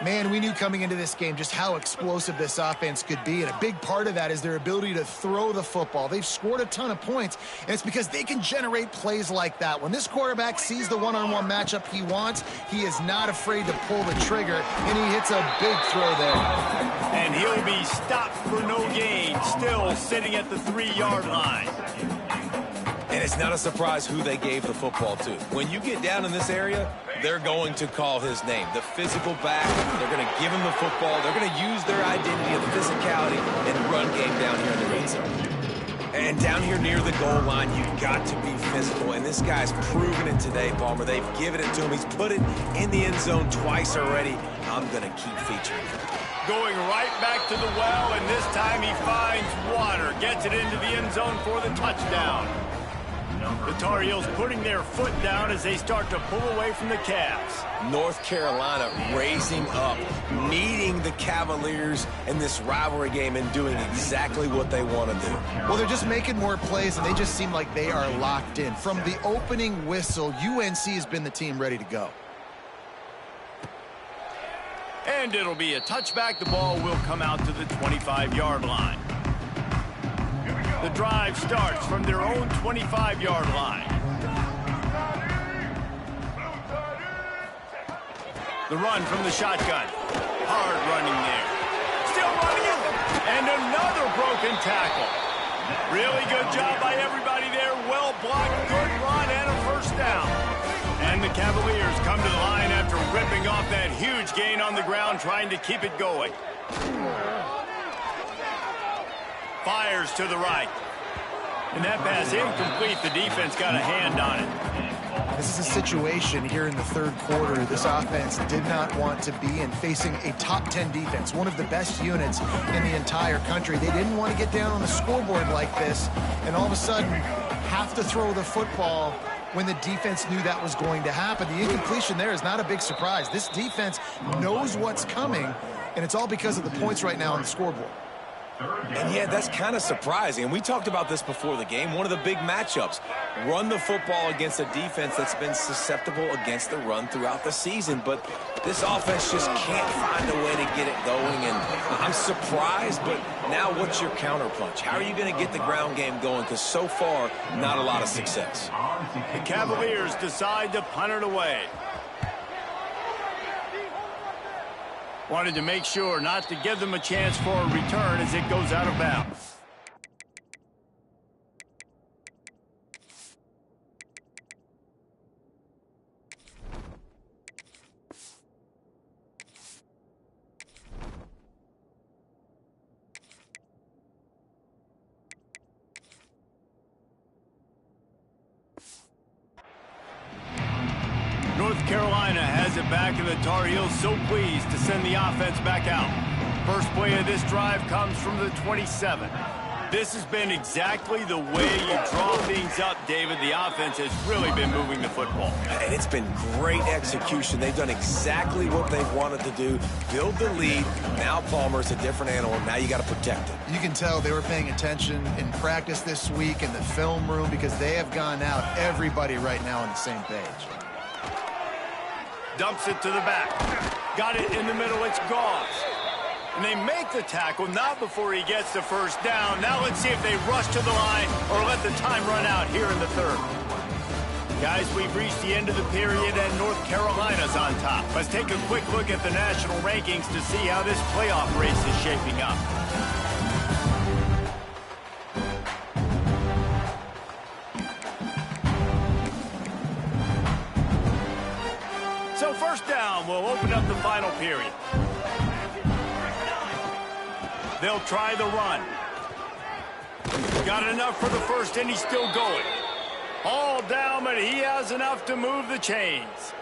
S3: Man, we knew coming into this game just how explosive this offense could be, and a big part of that is their ability to throw the football. They've scored a ton of points, and it's because they can generate plays like that. When this quarterback sees the one-on-one matchup he wants, he is not afraid to pull the trigger, and he hits a big throw there.
S1: And he'll be stopped for no gain, still sitting at the 3-yard line.
S2: And it's not a surprise who they gave the football to. When you get down in this area, they're going to call his name. The physical back, they're going to give him the football. They're going to use their identity of physicality and run game down here in the red zone. And down here near the goal line, you've got to be physical. And this guy's proven it today, Palmer. They've given it to him. He's put it in the end zone twice already. I'm going to keep featuring him.
S1: Going right back to the well, and this time he finds water. Gets it into the end zone for the touchdown. The Tar Heels putting their foot down as they start to pull away from the Cavs.
S2: North Carolina raising up, meeting the Cavaliers in this rivalry game and doing exactly what they want to do.
S3: Well, they're just making more plays, and they just seem like they are locked in. From the opening whistle, UNC has been the team ready to go.
S1: And it'll be a touchback. The ball will come out to the 25-yard line. The drive starts from their own 25-yard line. The run from the shotgun. Hard running there. Still running it. And another broken tackle. Really good job by everybody there. Well blocked, good run, and a first down. And the Cavaliers come to the line after ripping off that huge gain on the ground, trying to keep it going. Fires to the right. And that pass incomplete. The defense got a hand on it.
S3: This is a situation here in the third quarter this offense did not want to be in, facing a top 10 defense, one of the best units in the entire country. They didn't want to get down on the scoreboard like this and all of a sudden have to throw the football when the defense knew that was going to happen. The incompletion there is not a big surprise. This defense knows what's coming, and it's all because of the points right now on the scoreboard.
S2: And yeah, that's kind of surprising. And we talked about this before the game. One of the big matchups. Run the football against a defense that's been susceptible against the run throughout the season. But this offense just can't find a way to get it going. And I'm surprised, but now what's your counterpunch? How are you going to get the ground game going? Because so far, not a lot of success.
S1: The Cavaliers decide to punt it away. Wanted to make sure not to give them a chance for a return as it goes out of bounds. back, and the Tar Heels so pleased to send the offense back out. First play of this drive comes from the 27. This has been exactly the way you draw things up, David. The offense has really been moving the football.
S2: And it's been great execution. They've done exactly what they've wanted to do. Build the lead. Now Palmer's a different animal. Now you got to protect it.
S3: You can tell they were paying attention in practice this week in the film room because they have gone out, everybody right now on the same page.
S1: Dumps it to the back. Got it in the middle. It's Goss. And they make the tackle, not before he gets the first down. Now let's see if they rush to the line or let the time run out here in the third. Guys, we've reached the end of the period, and North Carolina's on top. Let's take a quick look at the national rankings to see how this playoff race is shaping up. So first down, we'll open up the final period. They'll try the run. Got enough for the first, and he's still going. All down, but he has enough to move the chains.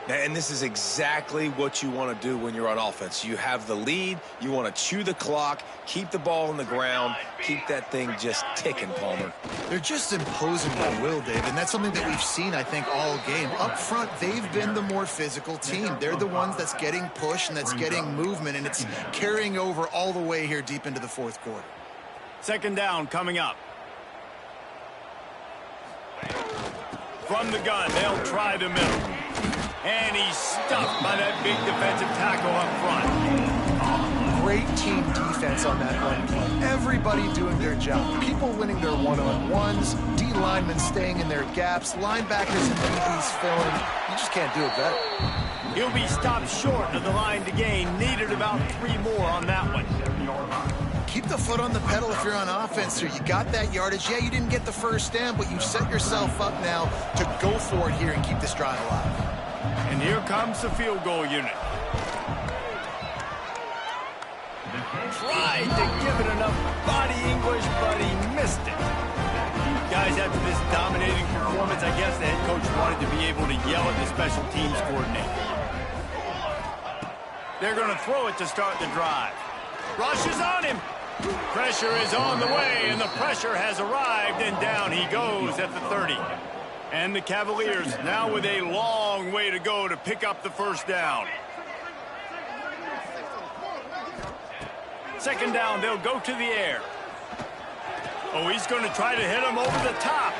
S2: And this is exactly what you want to do when you're on offense. You have the lead. You want to chew the clock, keep the ball on the ground, keep that thing just ticking, Palmer.
S3: They're just imposing their will, Dave, and that's something that we've seen, I think, all game. Up front, they've been the more physical team. They're the ones that's getting pushed and that's getting movement, and it's carrying over all the way here deep into the fourth quarter.
S1: Second down coming up. From the gun, they'll try the middle. And he's stuffed by that big defensive tackle up front.
S3: Great team defense on that run play. Everybody doing their job. People winning their one-on-ones, D linemen staying in their gaps, linebackers and DBs filling. You just can't do it better.
S1: He'll be stopped short of the line to gain. Needed about 3 more on that one.
S3: Keep the foot on the pedal if you're on offense here. You got that yardage. Yeah, you didn't get the first down, but you've set yourself up now to go for it here and keep this drive alive.
S1: And here comes the field goal unit. Tried to give it enough body English, but he missed it. Guys, after this dominating performance, I guess the head coach wanted to be able to yell at the special teams coordinator. They're going to throw it to start the drive. Rush is on him. Pressure is on the way, and the pressure has arrived, and down he goes at the 30. And the Cavaliers now with a long way to go to pick up the first down. Second down, they'll go to the air. Oh, he's going to try to hit him over the top.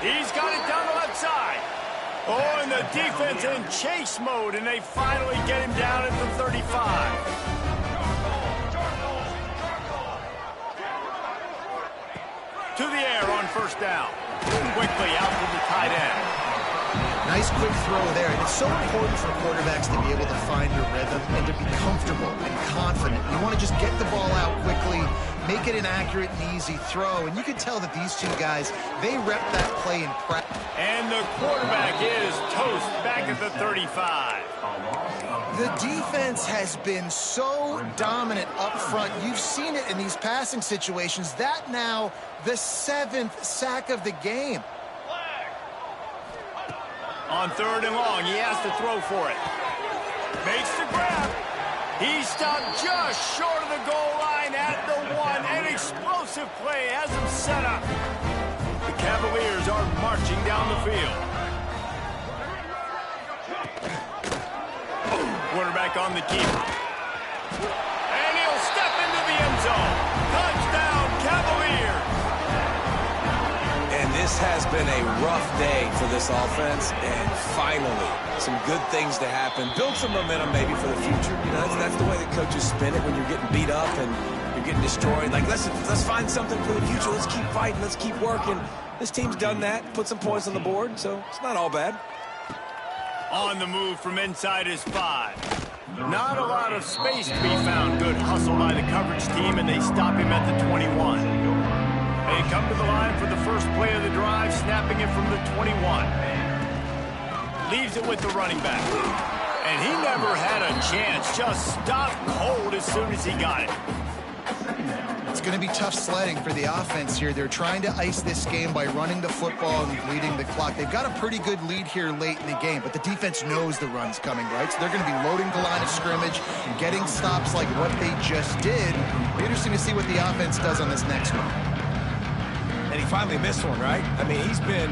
S1: He's got it down the left side. Oh, and the defense in chase mode, and they finally get him down at the 35. To the air on first down. Quickly out to the tight end.
S3: Nice quick throw there. And it's so important for quarterbacks to be able to find your rhythm and to be comfortable and confident. You want to just get the ball out quickly, make it an accurate and easy throw. And you can tell that these two guys, they rep that play in practice.
S1: And the quarterback is toast back at the 35.
S3: The defense has been so dominant up front. You've seen it in these passing situations. That now the 7th sack of the game.
S1: On third and long, he has to throw for it. Makes the grab. He stopped just short of the goal line at the 1. An explosive play has him set up. The Cavaliers are marching down the field. Quarterback on the keeper. And he'll step into the end zone. Touchdown, Cavaliers.
S2: And this has been a rough day for this offense, and finally, some good things to happen. Build some momentum maybe for the future. You know, that's the way the coaches spin it when you're getting beat up and you're getting destroyed. Like, let's find something for the future. Let's keep fighting. Let's keep working. This team's done that, put some points on the board, so it's not all bad.
S1: On the move from inside his 5. Not a lot of space to be found. Good hustle by the coverage team, and they stop him at the 21. They come to the line for the first play of the drive, snapping it from the 21. Leaves it with the running back. And he never had a chance. Just stopped cold as soon as he got it.
S3: It's going to be tough sledding for the offense here. They're trying to ice this game by running the football and leading the clock. They've got a pretty good lead here late in the game, but the defense knows the run's coming, right? So they're going to be loading the line of scrimmage and getting stops like what they just did. Be interesting to see what the offense does on this next one.
S5: And he finally missed one, right? I mean, he's been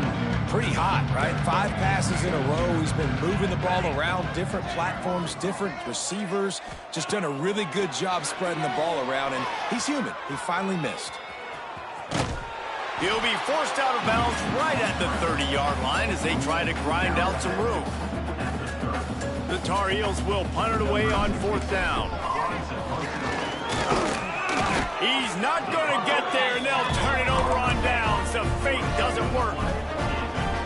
S5: pretty hot, right? 5 passes in a row. He's been moving the ball around, different platforms, different receivers. Just done a really good job spreading the ball around, and he's human. He finally missed.
S1: He'll be forced out of bounds right at the 30-yard line as they try to grind out some room. The Tar Heels will punt it away on 4th down. He's not going to get there, and they'll turn it over on downs. The fake doesn't work.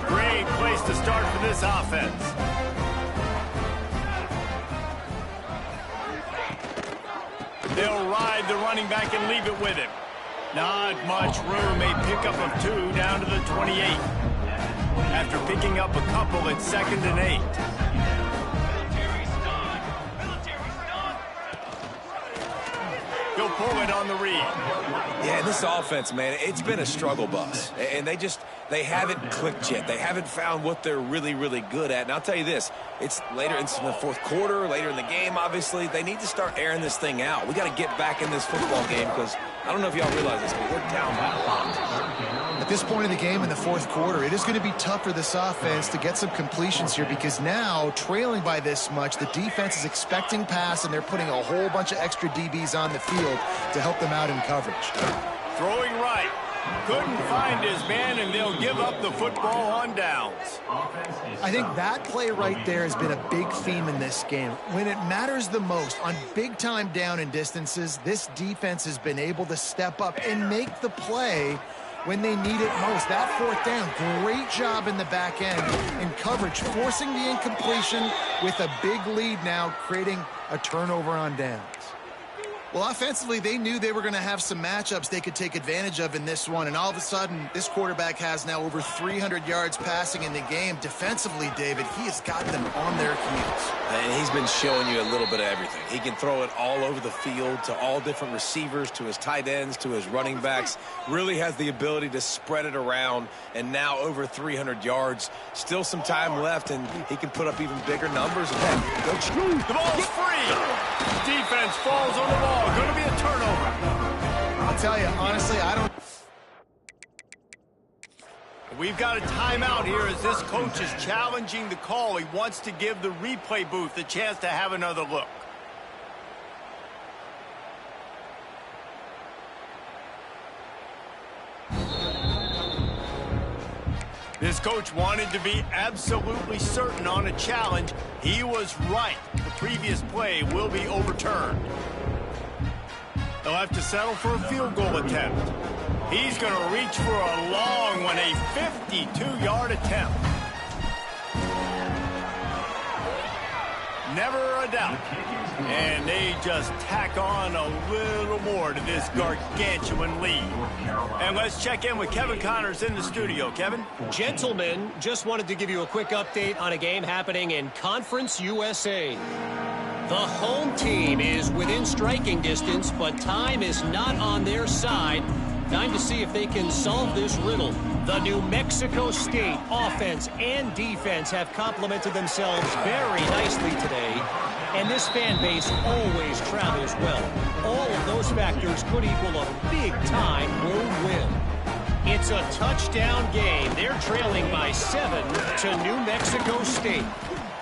S1: Great place to start for this offense. They'll ride the running back and leave it with him. Not much room. A pickup of 2 down to the 28. After picking up a couple, it's 2nd and 8. He'll pull it on the read.
S5: Yeah, this offense, man, it's been a struggle bus. And they haven't clicked yet. They haven't found what they're really, really good at. And I'll tell you this, it's later in the 4th quarter, later in the game, obviously. They need to start airing this thing out. We got to get back in this football game because I don't know if y'all realize this, but we're down by a lot.
S3: At this point in the game in the 4th quarter, it is going to be tough for this offense to get some completions here because now, trailing by this much, the defense is expecting pass and they're putting a whole bunch of extra DBs on the field to help them out in coverage.
S1: Throwing right. Couldn't find his man, and they'll give up the football on downs.
S3: I think that play right there has been a big theme in this game. When it matters the most, on big-time down and distances, this defense has been able to step up and make the play when they need it most. That 4th down, great job in the back end in coverage, forcing the incompletion with a big lead now, creating a turnover on downs. Well, offensively, they knew they were going to have some matchups they could take advantage of in this one, and all of a sudden, this quarterback has now over 300 yards passing in the game. Defensively, David, he has got them on their heels.
S5: And he's been showing you a little bit of everything. He can throw it all over the field to all different receivers, to his tight ends, to his running backs. Really has the ability to spread it around, and now over 300 yards. Still some time left, and he can put up even bigger numbers.
S1: The ball's free. Defense falls on the ball. Going to be a turnover.
S3: I'll tell you, honestly, I don't...
S1: We've got a timeout here as this coach is challenging the call. He wants to give the replay booth a chance to have another look. This coach wanted to be absolutely certain on a challenge. He was right. The previous play will be overturned. They'll have to settle for a field goal attempt. He's going to reach for a long one, a 52-yard attempt. Never a doubt. And they just tack on a little more to this gargantuan lead. And let's check in with Kevin Connors in the studio. Kevin?
S4: Gentlemen, just wanted to give you a quick update on a game happening in Conference USA. The home team is within striking distance, but time is not on their side. Time to see if they can solve this riddle. The New Mexico State offense and defense have complemented themselves very nicely today, and this fan base always travels well. All of those factors could equal a big-time road win. It's a touchdown game. They're trailing by 7 to New Mexico State.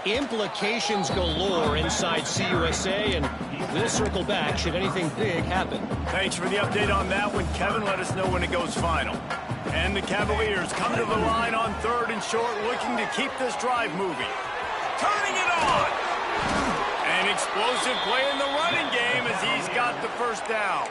S4: Implications galore inside CUSA, and we'll circle back should anything big happen.
S1: Thanks for the update on that one, Kevin. Let us know when it goes final. And the Cavaliers come to the line on 3rd and short, looking to keep this drive moving. Turning it on! An explosive play in the running game as he's got the first down.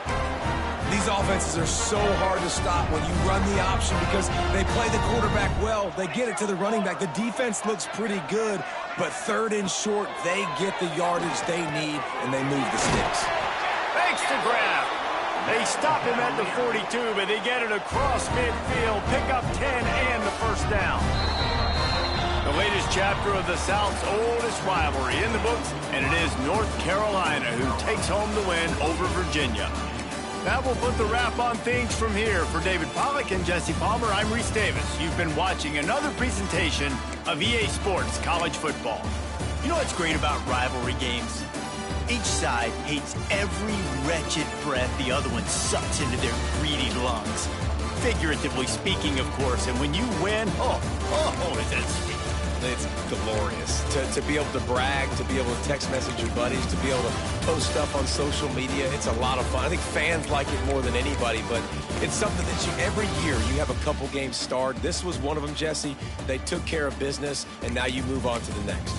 S5: These offenses are so hard to stop when you run the option because they play the quarterback well. They get it to the running back. The defense looks pretty good, but 3rd and short, they get the yardage they need, and they move the sticks.
S1: Thanks to grab. They stop him at the 42, but they get it across midfield, pick up 10 and the first down. The latest chapter of the South's oldest rivalry in the books, and it is North Carolina who takes home the win over Virginia. That will put the wrap on things from here. For David Pollack and Jesse Palmer, I'm Reese Davis. You've been watching another presentation of EA Sports College Football. You know what's great about rivalry games? Each side hates every wretched breath the other one sucks into their greedy lungs. Figuratively speaking, of course, and when you win, is it sweet.
S2: It's glorious to be able to brag, to be able to text message your buddies, to be able to post stuff on social media. It's a lot of fun. I think fans like it more than anybody, but it's something that every year you have a couple games starred. This was one of them, Jesse. They took care of business, and now you move on to the next.